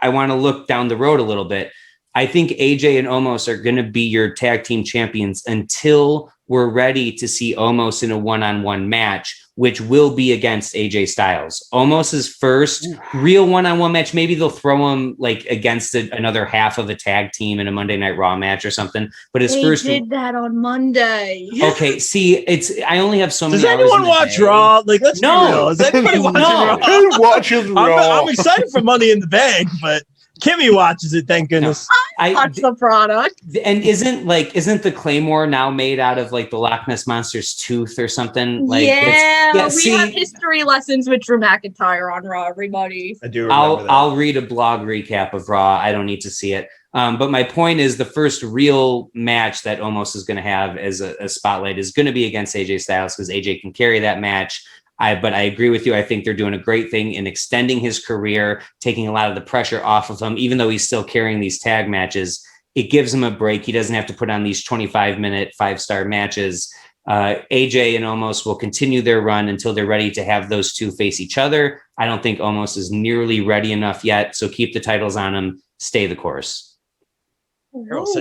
S4: I want to look down the road a little bit. I think AJ and Omos are going to be your tag team champions until we're ready to see Omos in a one-on-one match, which will be against AJ Styles. Omos's first real one-on-one match. Maybe they'll throw him like against another half of a tag team in a Monday Night Raw match or something. But his first
S3: did that on Monday.
S4: Okay, see, I only have so many.
S2: Does anyone watch Raw? Like, let's be real. Is anybody watching Raw?
S5: Who watches Raw?
S2: I'm excited for Money in the Bank, but Kimmy watches it, thank goodness.
S3: I watch the product.
S4: And isn't the Claymore now made out of like the Loch Ness Monster's tooth or something? Like,
S3: we have history lessons with Drew McIntyre on Raw, everybody.
S2: I do remember that.
S4: I'll read a blog recap of Raw. I don't need to see it. But my point is the first real match that Omos is going to have as a spotlight is going to be against AJ Styles because AJ can carry that match. But I agree with you. I think they're doing a great thing in extending his career, taking a lot of the pressure off of him, even though he's still carrying these tag matches. It gives him a break. He doesn't have to put on these 25-minute 5-star matches. AJ and Omos will continue their run until they're ready to have those two face each other. I don't think Omos is nearly ready enough yet. So keep the titles on him. Stay the course.
S2: This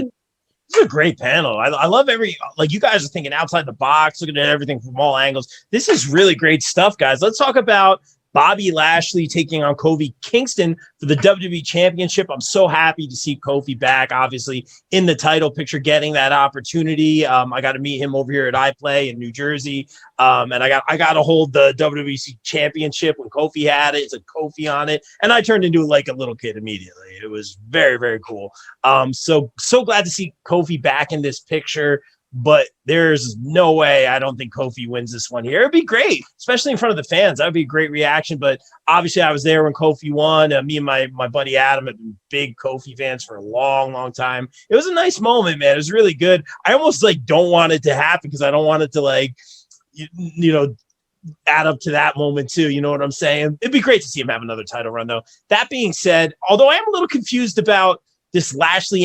S2: is a great panel. I love you guys are thinking outside the box, looking at everything from all angles. This is really great stuff, guys. Let's talk about Bobby Lashley taking on Kofi Kingston for the WWE Championship. I'm so happy to see Kofi back, obviously, in the title picture, getting that opportunity. I got to meet him over here at iPlay in New Jersey. And I got to hold the WWE Championship when Kofi had it. It's a Kofi on it. And I turned into like a little kid immediately. It was very, very cool. So glad to see Kofi back in this picture. But there's no way I don't think Kofi wins this one here. It'd be great, especially in front of the fans. That would be a great reaction. But obviously, I was there when Kofi won. Me and my buddy Adam have been big Kofi fans for a long, long time. It was a nice moment, man. It was really good. I almost don't want it to happen because I don't want it to add up to that moment too. You know what I'm saying? It'd be great to see him have another title run, though. That being said, although I am a little confused about this Lashley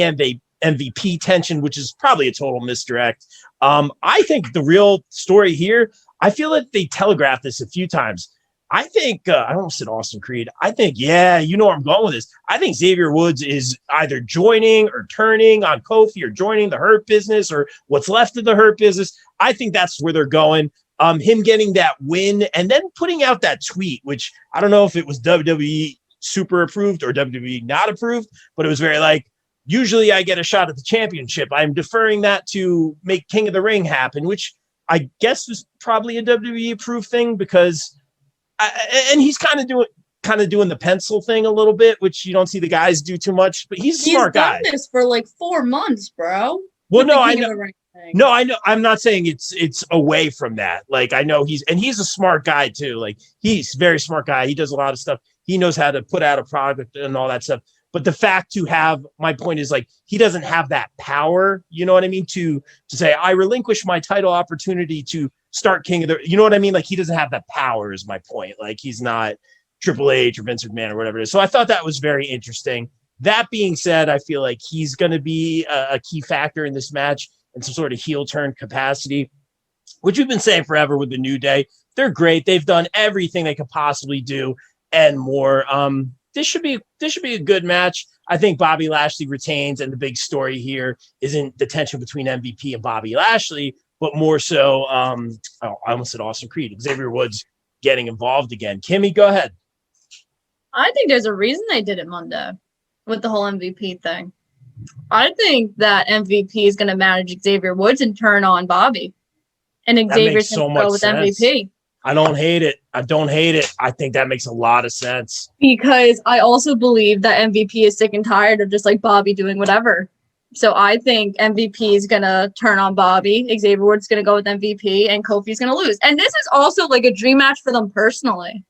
S2: MVP tension, which is probably a total misdirect. I think the real story here, I feel like they telegraphed this a few times. I think, I almost said Austin Creed. I think, you know where I'm going with this. I think Xavier Woods is either joining or turning on Kofi or joining the Hurt Business or what's left of the Hurt Business. I think that's where they're going. Him getting that win and then putting out that tweet, which I don't know if it was WWE super approved or WWE not approved, but it was very usually I get a shot at the championship. I'm deferring that to make King of the Ring happen, which I guess was probably a WWE approved thing because, and he's kind of doing the pencil thing a little bit, which you don't see the guys do too much. But he's a smart guy.
S3: He's done this for like 4 months, bro.
S2: Well, no, I know. No, I know. I'm not saying it's away from that. Like I know he's a smart guy too. Like he's a very smart guy. He does a lot of stuff. He knows how to put out a product and all that stuff. But the fact to have, my point is like, he doesn't have that power, you know what I mean? To say, I relinquish my title opportunity to start King of the, you know what I mean? Like he doesn't have that power is my point. Like he's not Triple H or Vince McMahon or whatever it is. So I thought that was very interesting. That being said, I feel like he's going to be a key factor in this match in some sort of heel turn capacity, which we've been saying forever with the New Day. They're great. They've done everything they could possibly do and more. This should be a good match. I think Bobby Lashley retains, and the big story here isn't the tension between MVP and Bobby Lashley, but more so, I almost said Austin Creed, Xavier Woods getting involved again. Kimmy, go ahead.
S3: I think there's a reason they did it Monday with the whole MVP thing. I think that MVP is going to manage Xavier Woods and turn on Bobby, and Xavier's going to go with
S2: sense.
S3: MVP.
S2: I don't hate it. I think that makes a lot of sense.
S3: Because I also believe that MVP is sick and tired of just like Bobby doing whatever. So I think MVP is going to turn on Bobby. Xavier Woods is going to go with MVP and Kofi's going to lose. And this is also like a dream match for them personally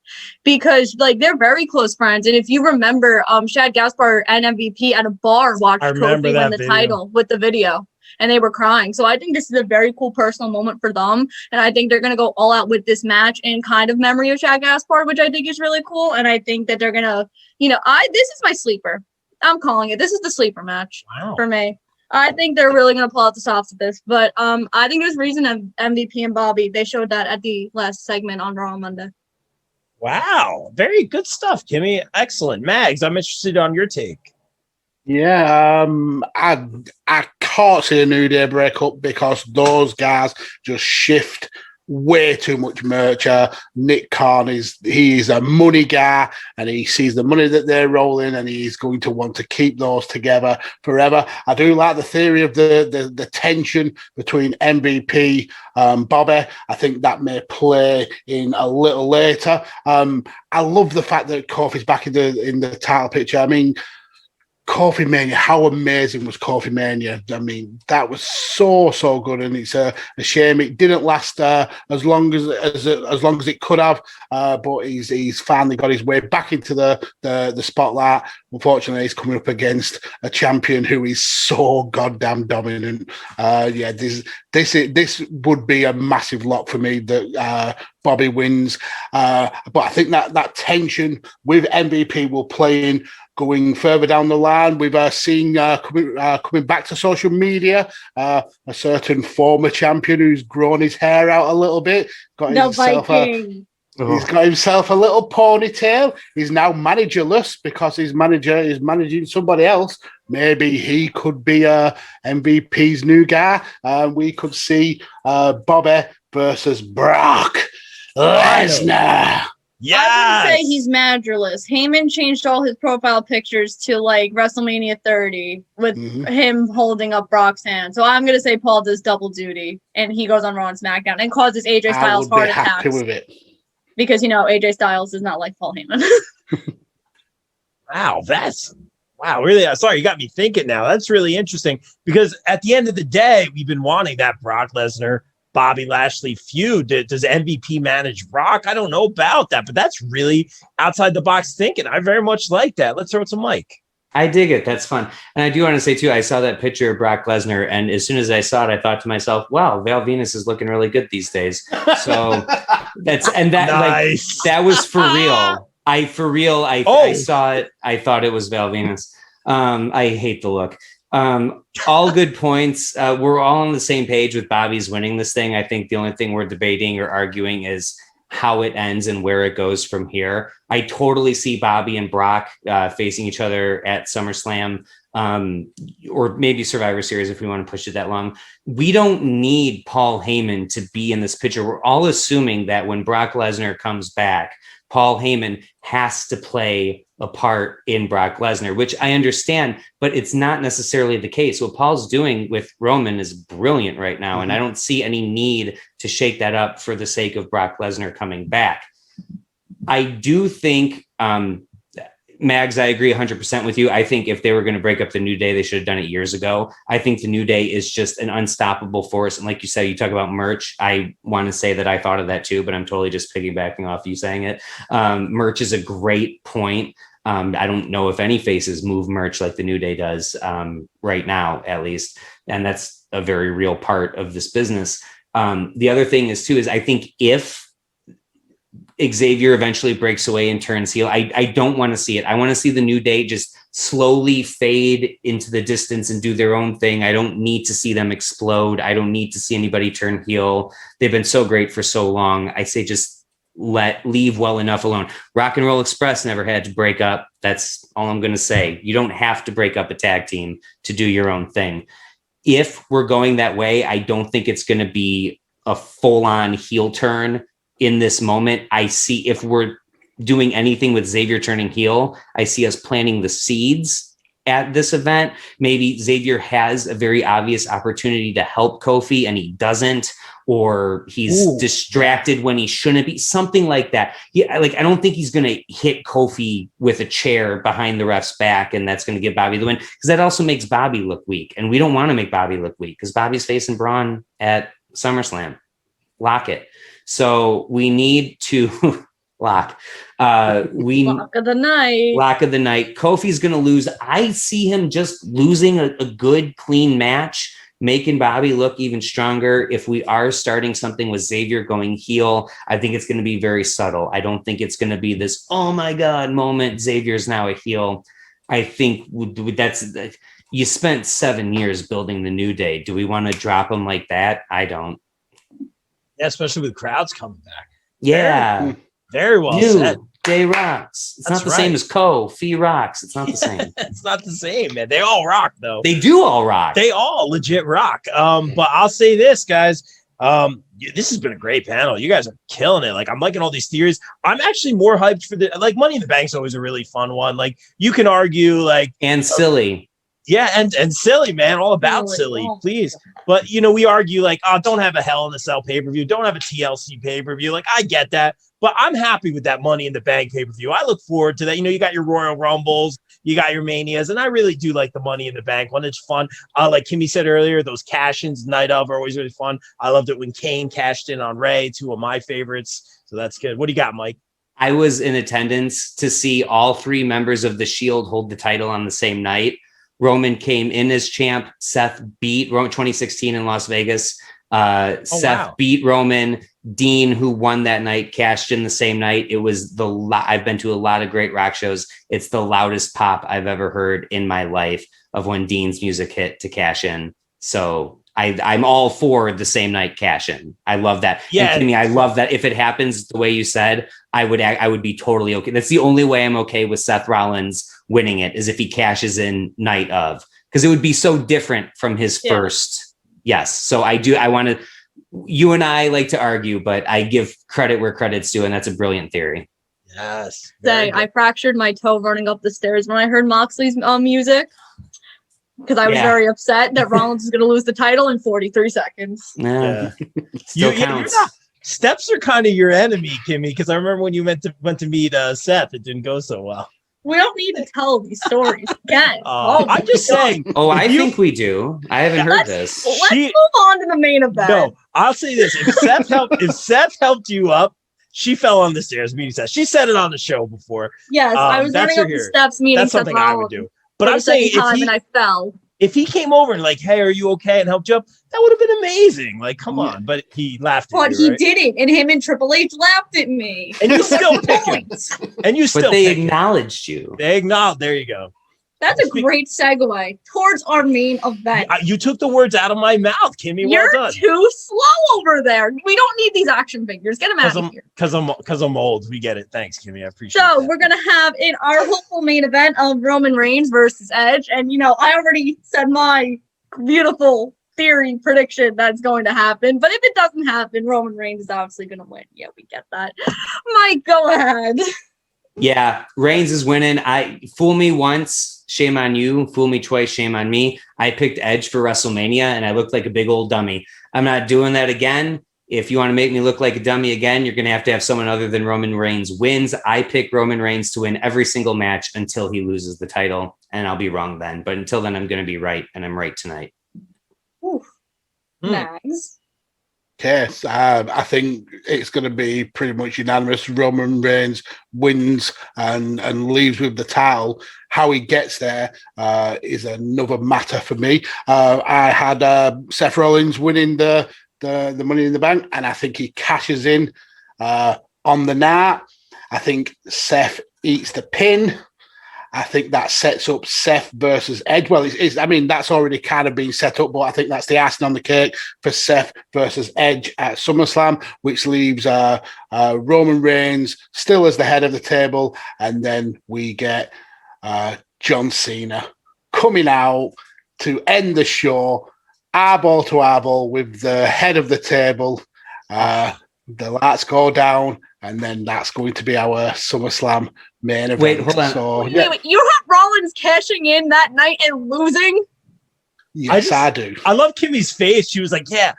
S3: because like they're very close friends. And if you remember, Shad Gaspar and MVP at a bar watched Kofi win the title with the video. And they were crying. So I think this is a very cool personal moment for them. And I think they're going to go all out with this match in kind of memory of Shad Gaspar, which I think is really cool. And I think that they're going to, this is my sleeper. I'm calling it. This is the sleeper match for me. I think they're really going to pull out the stops with this. But I think there's reason of MVP and Bobby. They showed that at the last segment on Raw on Monday.
S2: Wow. Very good stuff, Kimmy. Excellent. Mags, I'm interested on your take.
S5: Yeah, I can't see a New Day breakup because those guys just shift way too much merch. Nick Khan he's a money guy and he sees the money that they're rolling and he's going to want to keep those together forever. I do like the theory of the tension between MVP Bobby. I think that may play in a little later. I love the fact that Kofi's back in the title picture. I mean, Kofi Mania, how amazing was Kofi Mania? I mean, that was so good, and it's a shame it didn't last as long as it could have. But he's finally got his way back into the spotlight. Unfortunately, he's coming up against a champion who is so goddamn dominant. This would be a massive lock for me that Bobby wins. But I think that tension with MVP will play in. Going further down the line, we've seen coming back to social media a certain former champion who's grown his hair out a little bit. He's got himself a little ponytail. He's now managerless because his manager is managing somebody else. Maybe he could be MVP's new guy. We could see Bobby versus Brock Lesnar.
S2: Yes!
S3: I wouldn't say he's managerless. Heyman changed all his profile pictures to like WrestleMania 30 with him holding up Brock's hand. So I'm going to say Paul does double duty and he goes on Raw and SmackDown and causes AJ Styles heart attacks. I would be happy with it. Because, AJ Styles is not like Paul Heyman.
S2: Wow, really? Sorry, you got me thinking now. That's really interesting because at the end of the day, we've been wanting that Brock Lesnar Bobby Lashley feud. Does MVP manage Brock? I don't know about that, but that's really outside the box thinking. I very much like that. Let's throw it to Mike.
S4: I dig it. That's fun. And I do want to say too, I saw that picture of Brock Lesnar, and as soon as I saw it, I thought to myself, wow, Val Venus is looking really good these days. So nice. That was for real. I saw it. I thought it was Val Venus. I hate the look. All good points. We're all on the same page with Bobby's winning this thing. I think the only thing we're debating or arguing is how it ends and where it goes from here. I totally see Bobby and Brock facing each other at SummerSlam, or maybe Survivor Series if we want to push it that long. We don't need Paul Heyman to be in this picture. We're all assuming that when Brock Lesnar comes back, Paul Heyman has to play a part in Brock Lesnar, which I understand, but it's not necessarily the case. What Paul's doing with Roman is brilliant right now, and I don't see any need to shake that up for the sake of Brock Lesnar coming back. I do think, Mags, I agree 100% with you. I think if they were going to break up the New Day, they should have done it years ago. I think the New Day is just an unstoppable force. And like you said, you talk about merch. I want to say that I thought of that too, but I'm totally just piggybacking off you saying it. Merch is a great point. I don't know if any faces move merch like the New Day does right now, at least. And that's a very real part of this business. The other thing is too, is I think if Xavier eventually breaks away and turns heel, I don't want to see it. I want to see the New Day just slowly fade into the distance and do their own thing. I don't need to see them explode. I don't need to see anybody turn heel. They've been so great for so long. I say just leave well enough alone. Rock and Roll Express never had to break up. That's all I'm going to say. You don't have to break up a tag team to do your own thing. If we're going that way, I don't think it's going to be a full-on heel turn in this moment. I see, if we're doing anything with Xavier turning heel, I see us planting the seeds at this event. Maybe Xavier has a very obvious opportunity to help Kofi and he doesn't, or he's distracted when he shouldn't be, something like that. Yeah, like I don't think he's going to hit Kofi with a chair behind the ref's back and that's going to give Bobby the win, because that also makes Bobby look weak, and we don't want to make Bobby look weak because Bobby's facing Braun at SummerSlam. Lock it. So we need to lock of the night. Kofi's going to lose. I see him just losing a good, clean match, making Bobby look even stronger. If we are starting something with Xavier going heel, I think it's going to be very subtle. I don't think it's going to be this, oh my God moment, Xavier's now a heel. I think that's, you spent 7 years building the New Day. Do we want to drop him like that? I don't.
S2: Yeah, especially with crowds coming back.
S4: Yeah.
S2: Very well said.
S4: Day rocks. It's not the same as Fee rocks. It's not the same.
S2: It's not the same, man. They all rock, though.
S4: They do all rock.
S2: They all legit rock. But I'll say this, guys. This has been a great panel. You guys are killing it. Like, I'm liking all these theories. I'm actually more hyped for like Money in the Bank's always a really fun one. Like, you can argue
S4: and silly.
S2: Yeah, and silly, man, all about silly, please. But, we argue don't have a Hell in a Cell pay-per-view, don't have a TLC pay-per-view. Like, I get that, but I'm happy with that Money in the Bank pay-per-view. I look forward to that. You got your Royal Rumbles, you got your Manias, and I really do like the Money in the Bank one. It's fun. Like Kimmy said earlier, those cash-ins night of are always really fun. I loved it when Kane cashed in on Ray, two of my favorites. So that's good. What do you got, Mike?
S4: I was in attendance to see all 3 members of the Shield hold the title on the same night. Roman came in as champ. Seth beat Roman 2016 in Las Vegas. Seth beat Roman. Dean, who won that night, cashed in the same night. It was I've been to a lot of great rock shows. It's the loudest pop I've ever heard in my life of when Dean's music hit to cash in. So I'm all for the same night cash in. I love that. Yeah, and Kimmy, I love that. If it happens the way you said, I would be totally okay. That's the only way I'm okay with Seth Rollins winning it, is if he cashes in night of, because it would be so different from his first. Yes. So I want to, you and I like to argue, but I give credit where credit's due. And that's a brilliant theory.
S2: Yes.
S3: I fractured my toe running up the stairs when I heard Moxley's music, because I was very upset that Rollins is going to lose the title in 43 seconds.
S4: Yeah. Still counts.
S2: Steps are kind of your enemy, Kimmy, because I remember when you went to meet Seth, it didn't go so well.
S3: We don't need to tell these stories again.
S2: I'm just saying.
S4: I think we do. I haven't heard this.
S3: Let's move on to the main event.
S2: No, I'll say this: if Seth helped you up, she fell on the stairs. Meeting Seth. She said it on the show before.
S3: Yes, I was running up the steps meeting
S2: That's
S3: Seth
S2: something
S3: Rollins.
S2: I would do. But I'm saying
S3: and I fell.
S2: If he came over and hey, are you okay, and helped you up, that would have been amazing. Come on. But he laughed at
S3: but
S2: you,
S3: he
S2: right?
S3: didn't, and him and Triple H laughed at me.
S2: And you still pick him. And you still
S4: But they acknowledged you.
S2: They acknowledged. There you go.
S3: That's a great segue towards our main event.
S2: You took the words out of my mouth, Kimmy.
S3: You're
S2: well done.
S3: too slow over there. We don't need these action figures. Get them out of here.
S2: Because I'm old. We get it. Thanks, Kimmy. I appreciate it.
S3: So we're gonna have in our hopeful main event of Roman Reigns versus Edge, and I already said my beautiful theory prediction that's going to happen. But if it doesn't happen, Roman Reigns is obviously gonna win. Yeah, we get that. Mike, go ahead.
S4: Yeah, Reigns is winning. Fool me once, shame on you. Fool me twice, shame on me. I picked Edge for WrestleMania, and I looked like a big old dummy. I'm not doing that again. If you want to make me look like a dummy again, you're going to have someone other than Roman Reigns wins. I pick Roman Reigns to win every single match until he loses the title, and I'll be wrong then. But until then, I'm going to be right, and I'm right tonight.
S3: Oof. Mags.
S5: Yes, I think it's going to be pretty much unanimous. Roman Reigns wins and leaves with the title. How he gets there is another matter for me. I had Seth Rollins winning the Money in the Bank, and I think he cashes in on the night. I think Seth eats the pin. I think that sets up Seth versus Edge. Well, I mean, that's already kind of been set up, but I think that's the icing on the cake for Seth versus Edge at SummerSlam, which leaves Roman Reigns still as the head of the table. And then we get John Cena coming out to end the show, eyeball to eyeball with the head of the table. The lights go down, and then that's going to be our SummerSlam main event.
S4: Wait, hold on.
S5: So,
S3: Wait, you have Rollins cashing in that night and losing?
S5: Yes, I do.
S2: I love Kimmy's face. She was like, yeah.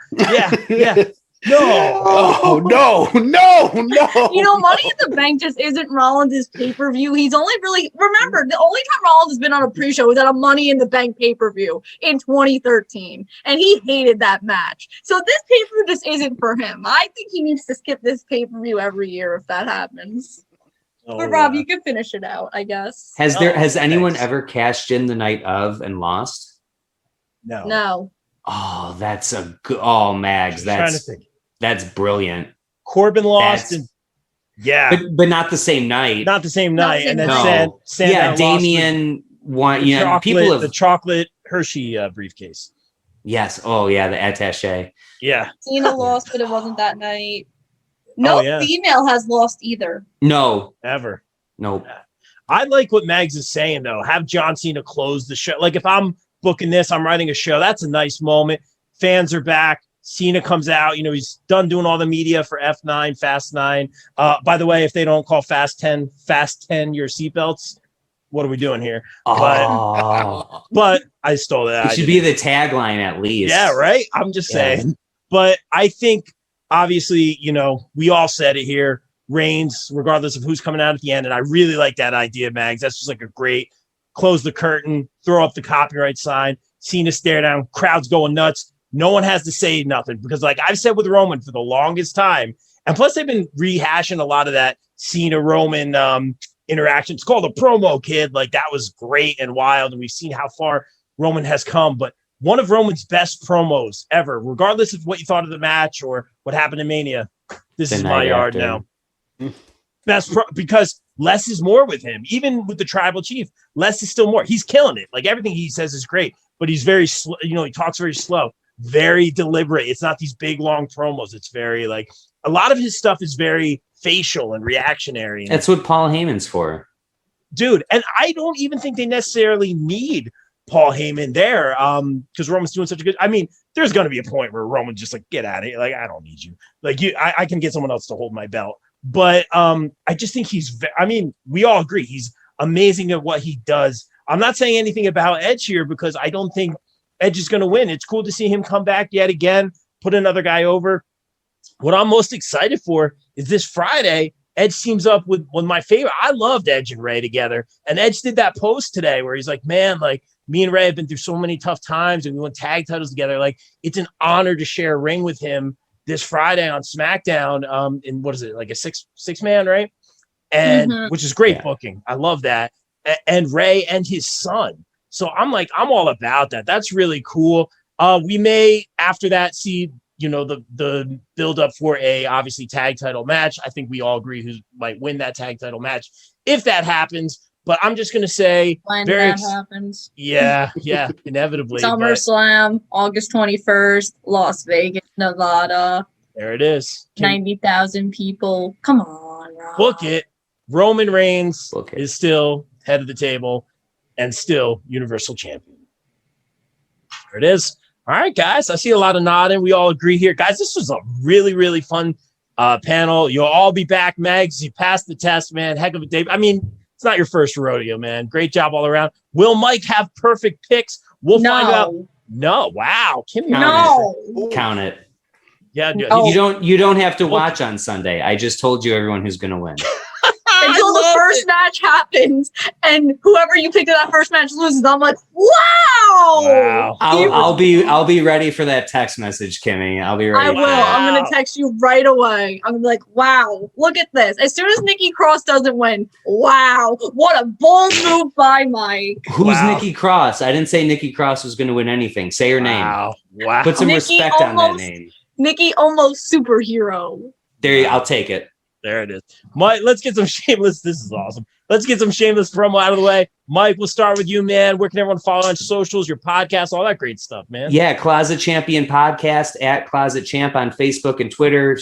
S2: No.
S5: Oh, no.
S3: You know, Money in the Bank just isn't Rollins' pay-per-view. He's only really, remember, the only time Rollins has been on a pre-show was at a Money in the Bank pay-per-view in 2013. And he hated that match. So this pay-per-view just isn't for him. I think he needs to skip this pay-per-view every year if that happens. But Rob, you can finish it out, I guess.
S4: Has anyone ever cashed in the night of and lost?
S3: No.
S4: Oh, that's a good. Oh, Mags, that's brilliant.
S2: Corbin lost,
S4: but not the same night.
S2: Not the same night, and then Sandown
S4: yeah, Damian won. Yeah,
S2: the chocolate Hershey briefcase.
S4: Yes. Oh, yeah, the attaché.
S2: Yeah.
S3: Cena lost, but it wasn't that night. No female has lost either.
S4: No,
S2: ever.
S4: Nope.
S2: I like what Mags is saying though. Have John Cena close the show. Like if I'm booking this, I'm writing a show. That's a nice moment. Fans are back. Cena comes out. You know, he's done doing all the media for F9, Fast 9. By the way, if they don't call Fast 10 your seatbelts, what are we doing here? But I stole that.
S4: It should be the tagline at least.
S2: Yeah, right? I'm just saying. But I think, obviously, you know, we all said it here. Reigns, regardless of who's coming out at the end. And I really like that idea, Mags. That's just like a great close the curtain, throw up the copyright sign, Cena stare down, crowd's going nuts. No one has to say nothing because, like I've said with Roman for the longest time, and plus they've been rehashing a lot of that Cena-Roman interaction. It's called a promo, kid. Like that was great and wild, and we've seen how far Roman has come. But one of Roman's best promos ever, regardless of what you thought of the match or what happened in Mania. This is my yard now. Because less is more with him. Even with the tribal chief, less is still more. He's killing it. Like everything he says is great, but he's very slow. You know, he talks very slow, very deliberate. It's not these big long promos. It's very like a lot of his stuff is very facial and reactionary.
S4: That's what Paul Heyman's for,
S2: dude. And I don't even think they necessarily need Paul Heyman there because Roman's doing such a good. I mean, there's going to be a point where Roman's just like, get out of here. Like, I don't need you. Like I can get someone else to hold my belt. But I just think we all agree he's amazing at what he does. I'm not saying anything about Edge here because I don't think Edge is going to win. It's cool to see him come back yet again, put another guy over. What I'm most excited for is this Friday, Edge teams up with one of my favorite. I loved Edge and Ray together. And Edge did that post today where he's like, man, like me and Ray have been through so many tough times and we won tag titles together. Like it's an honor to share a ring with him this Friday on SmackDown, in what is it, like a six man, right? And which is great booking. I love that. And Ray and his son. So I'm all about that. That's really cool. We may after that see, you know, the build up for a obviously tag title match. I think we all agree who might win that tag title match if that happens. But I'm just gonna say
S3: when that happens.
S2: Yeah, inevitably.
S3: SummerSlam, August 21st, Las Vegas, Nevada.
S2: There it is.
S3: 90,000 people. Come on, Rob.
S2: Book it. Roman Reigns is still head of the table and still Universal Champion. There it is. All right, guys. I see a lot of nodding. We all agree here. Guys, this was a really, really fun panel. You'll all be back, Megs. You passed the test, man. Heck of a day. I mean, it's not your first rodeo, man. Great job all around. Will Mike have perfect picks? We'll find out. No. Wow. Kimmy.
S4: Count it.
S2: Yeah.
S4: You don't have to watch on Sunday. I just told you everyone who's going to win.
S3: Until the first match happens and whoever you pick in that first match loses, I'm like, wow.
S4: I'll be ready for that text message, Kimmy. I'll be ready.
S3: I will. I'm gonna text you right away. I'm like, wow, look at this. As soon as Nikki Cross doesn't win, wow, what a bold move by Mike.
S4: Who's Nikki Cross? I didn't say Nikki Cross was going to win anything. Say her name.
S2: Wow.
S4: Put some respect on that name.
S3: Nikki almost superhero.
S4: I'll take it.
S2: There it is. Mike, let's get some shameless. This is awesome. Let's get some shameless promo out of the way. Mike, we'll start with you, man. Where can everyone follow on socials, your podcast, all that great stuff, man?
S4: Yeah, Closet Champion Podcast at Closet Champ on Facebook and Twitter.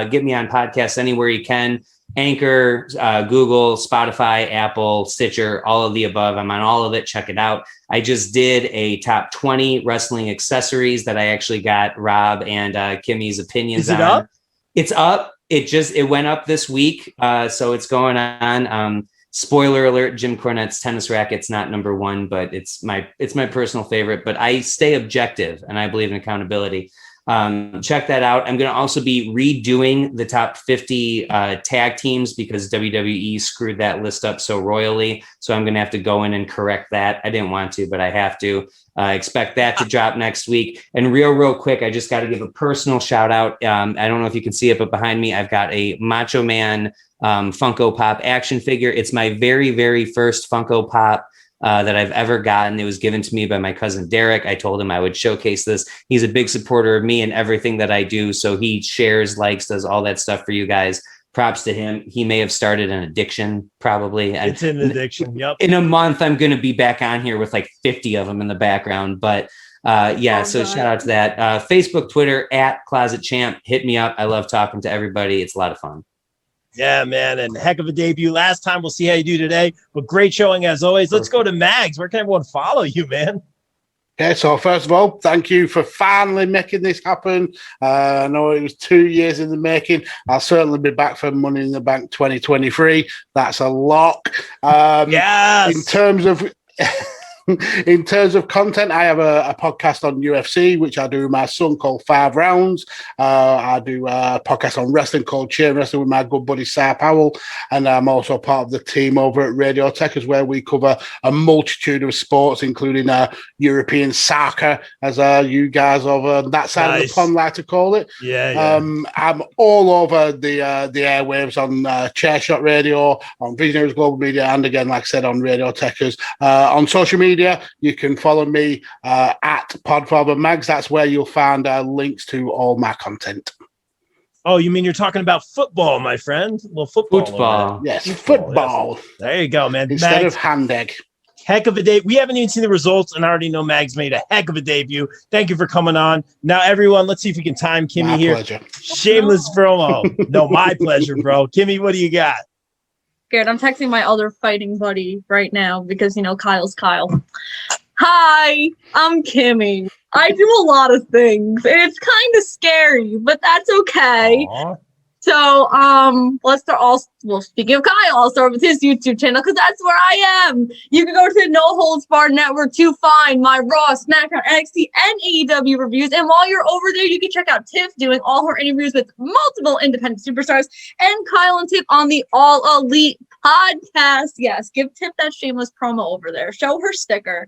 S4: Get me on podcasts anywhere you can. Anchor, Google, Spotify, Apple, Stitcher, all of the above. I'm on all of it. Check it out. I just did a top 20 wrestling accessories that I actually got Rob and Kimmy's opinions on.
S2: Up?
S4: It's up. It went up this week. So it's going on. Spoiler alert, Jim Cornette's tennis racket's not number one, but it's my personal favorite. But I stay objective and I believe in accountability. Check that out. I'm going to also be redoing the top 50 tag teams because WWE screwed that list up so royally. So I'm going to have to go in and correct that. I didn't want to, but I have to. Expect that to drop next week. And real quick, I just got to give a personal shout out. I don't know if you can see it, but behind me, I've got a Macho Man Funko Pop action figure. It's my very, very first Funko Pop that I've ever gotten. It was given to me by my cousin Derek. I told him I would showcase this. He's a big supporter of me and everything that I do. So he shares, likes, does all that stuff for you guys. Props to him. He may have started an addiction, probably.
S2: It's an addiction. Yep.
S4: In a month, I'm going to be back on here with like 50 of them in the background. But so shout out to that. Facebook, Twitter at Closet Champ. Hit me up. I love talking to everybody. It's a lot of fun.
S2: Yeah, man. And heck of a debut last time. We'll see how you do today. But great showing as always. Let's go to Mags. Where can everyone follow you, man?
S5: Okay, so first of all, thank you for finally making this happen. I know it was 2 years in the making. I'll certainly be back for Money in the Bank 2023. That's a lock.
S2: Yes.
S5: In terms of content, I have a podcast on UFC, which I do with my son called 5 Rounds. I do a podcast on wrestling called Chain Wrestling with my good buddy, Si Powell. And I'm also part of the team over at Radio Techers, where we cover a multitude of sports, including European soccer, as you guys over that side of the pond like to call it.
S2: Yeah.
S5: I'm all over the airwaves on Chairshot Radio, on Visionaries Global Media, and again, like I said, on Radio Techers. On social media, you can follow me at PodfatherMags. That's where you'll find links to all my content.
S2: Oh, you mean you're talking about football, my friend? Well, football.
S5: Yes, football.
S2: Yes. There you go, man.
S5: Instead
S2: Mags,
S5: of hand egg.
S2: Heck of a day. We haven't even seen the results, and I already know Mags made a heck of a debut. Thank you for coming on. Now, everyone, let's see if we can time Kimmy
S5: My
S2: here.
S5: pleasure.
S2: Shameless promo. No, my pleasure, bro. Kimmy, what do you got?
S3: Good. I'm texting my other fighting buddy right now because, Kyle's Kyle. Hi, I'm Kimmy. I do a lot of things, and it's kind of scary, but that's okay.
S2: Aww.
S3: So, let's start speaking of Kyle, I'll start with his YouTube channel because that's where I am. You can go to the No Holds Barred Network to find my Raw, SmackDown, NXT, and AEW reviews. And while you're over there, you can check out Tiff doing all her interviews with multiple independent superstars and Kyle and Tiff on the All Elite podcast. Yes, give Tiff that shameless promo over there. Show her sticker.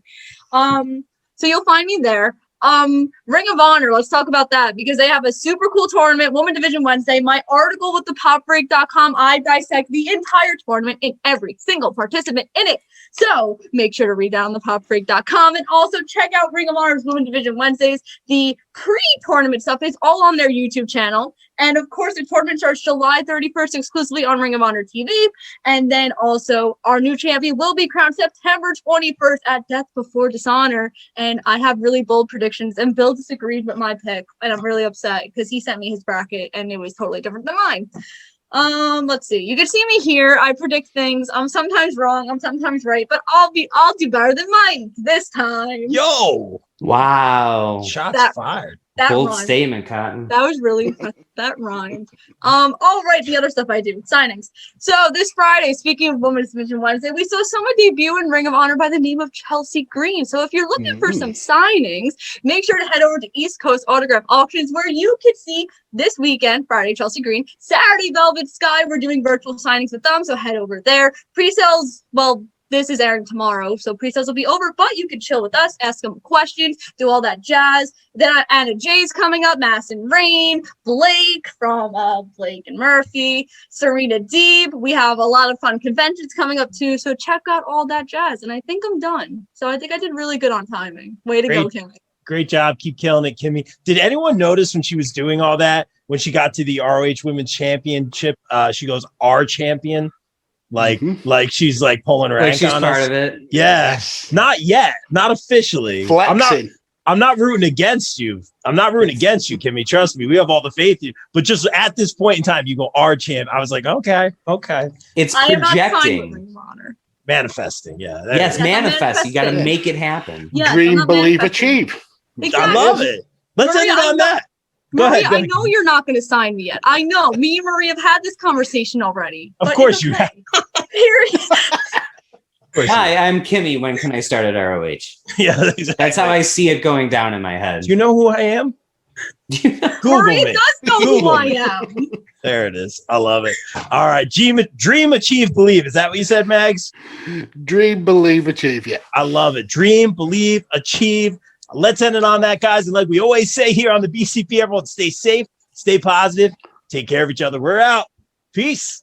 S3: So you'll find me there. Ring of Honor, let's talk about that because they have a super cool tournament, Women Division Wednesday. My article with the popbreak.com, I dissect the entire tournament and every single participant in it. So make sure to read that on the popbreak.com and also check out Ring of Honor's Women Division Wednesdays. The pre-tournament stuff is all on their YouTube channel. And of course, the tournament starts July 31st exclusively on Ring of Honor TV. And then also our new champion will be crowned September 21st at Death Before Dishonor. And I have really bold predictions, and Bill disagreed with my pick. And I'm really upset because he sent me his bracket and it was totally different than mine. Let's see. You can see me here. I predict things. I'm sometimes wrong. I'm sometimes right, but I'll do better than Mike this time.
S2: Yo.
S4: Wow.
S2: Shots
S3: That-
S2: fired.
S3: That
S4: Bold
S3: rhymed.
S4: statement, Cotton.
S3: That was really that rhymed. All right, the other stuff I do, signings. So this Friday, speaking of Women's Division Wednesday, we saw someone debut in Ring of Honor by the name of Chelsea Green. So if you're looking for some signings, make sure to head over to East Coast Autograph Auctions, where you can see this weekend, Friday, Chelsea Green, Saturday, Velvet Sky. We're doing virtual signings with them, so head over there. Pre-sales, well, this is airing tomorrow, so pre-sales will be over, but you can chill with us, ask them questions, do all that jazz. Then Anna Jay's coming up, Madison Rain, Blake from Blake and Murphy, Serena Deeb. We have a lot of fun conventions coming up too, so check out all that jazz. And I think I'm done. So I think I did really good on timing. Way to go, Kimmy.
S2: Great job. Keep killing it, Kimmy. Did anyone notice when she was doing all that, when she got to the ROH Women's Championship, she goes, our champion? Like she's like pulling her
S4: Like
S2: rank
S4: she's
S2: on
S4: part
S2: us.
S4: of it.
S2: Yeah. Not yet. Not officially.
S5: Flexing.
S2: I'm not rooting against you. I'm not rooting against you, Kimmy. Trust me. We have all the faith in you. But just at this point in time, you go, our champ. I was like, okay.
S4: It's
S3: I am not signed with
S4: projecting.
S3: Ring of Honor.
S2: Manifesting. Yeah.
S4: Yes,
S3: Yeah,
S4: manifest. You got to
S3: manifesting.
S4: make it happen.
S3: Yes, I'm
S5: Dream,
S3: not
S5: believe,
S3: manifesting.
S5: achieve.
S3: Exactly.
S2: I love it. Let's end
S3: Maria,
S2: it on that. Go
S3: Maria,
S2: ahead.
S3: I know you're not going to sign me yet. I know. Me and Maria have had this conversation already.
S2: Of
S3: but
S2: course
S3: it's
S2: you
S3: okay.
S2: have.
S3: Period.
S4: Hi, I'm Kimmy. When can I start at ROH?
S2: Yeah, exactly.
S4: That's how I see it going down in my head.
S2: Do you know who I am? Google
S3: Maria
S2: me.
S3: does know
S2: Google
S3: who I
S2: me.
S3: am.
S2: There it is. I love it. All right. Dream, achieve, believe. Is that what you said, Mags?
S5: Dream, believe, achieve. Yeah.
S2: I love it. Dream, believe, achieve. Let's end it on that, guys. And like we always say here on the BCP, everyone stay safe, stay positive, take care of each other. We're out. Peace.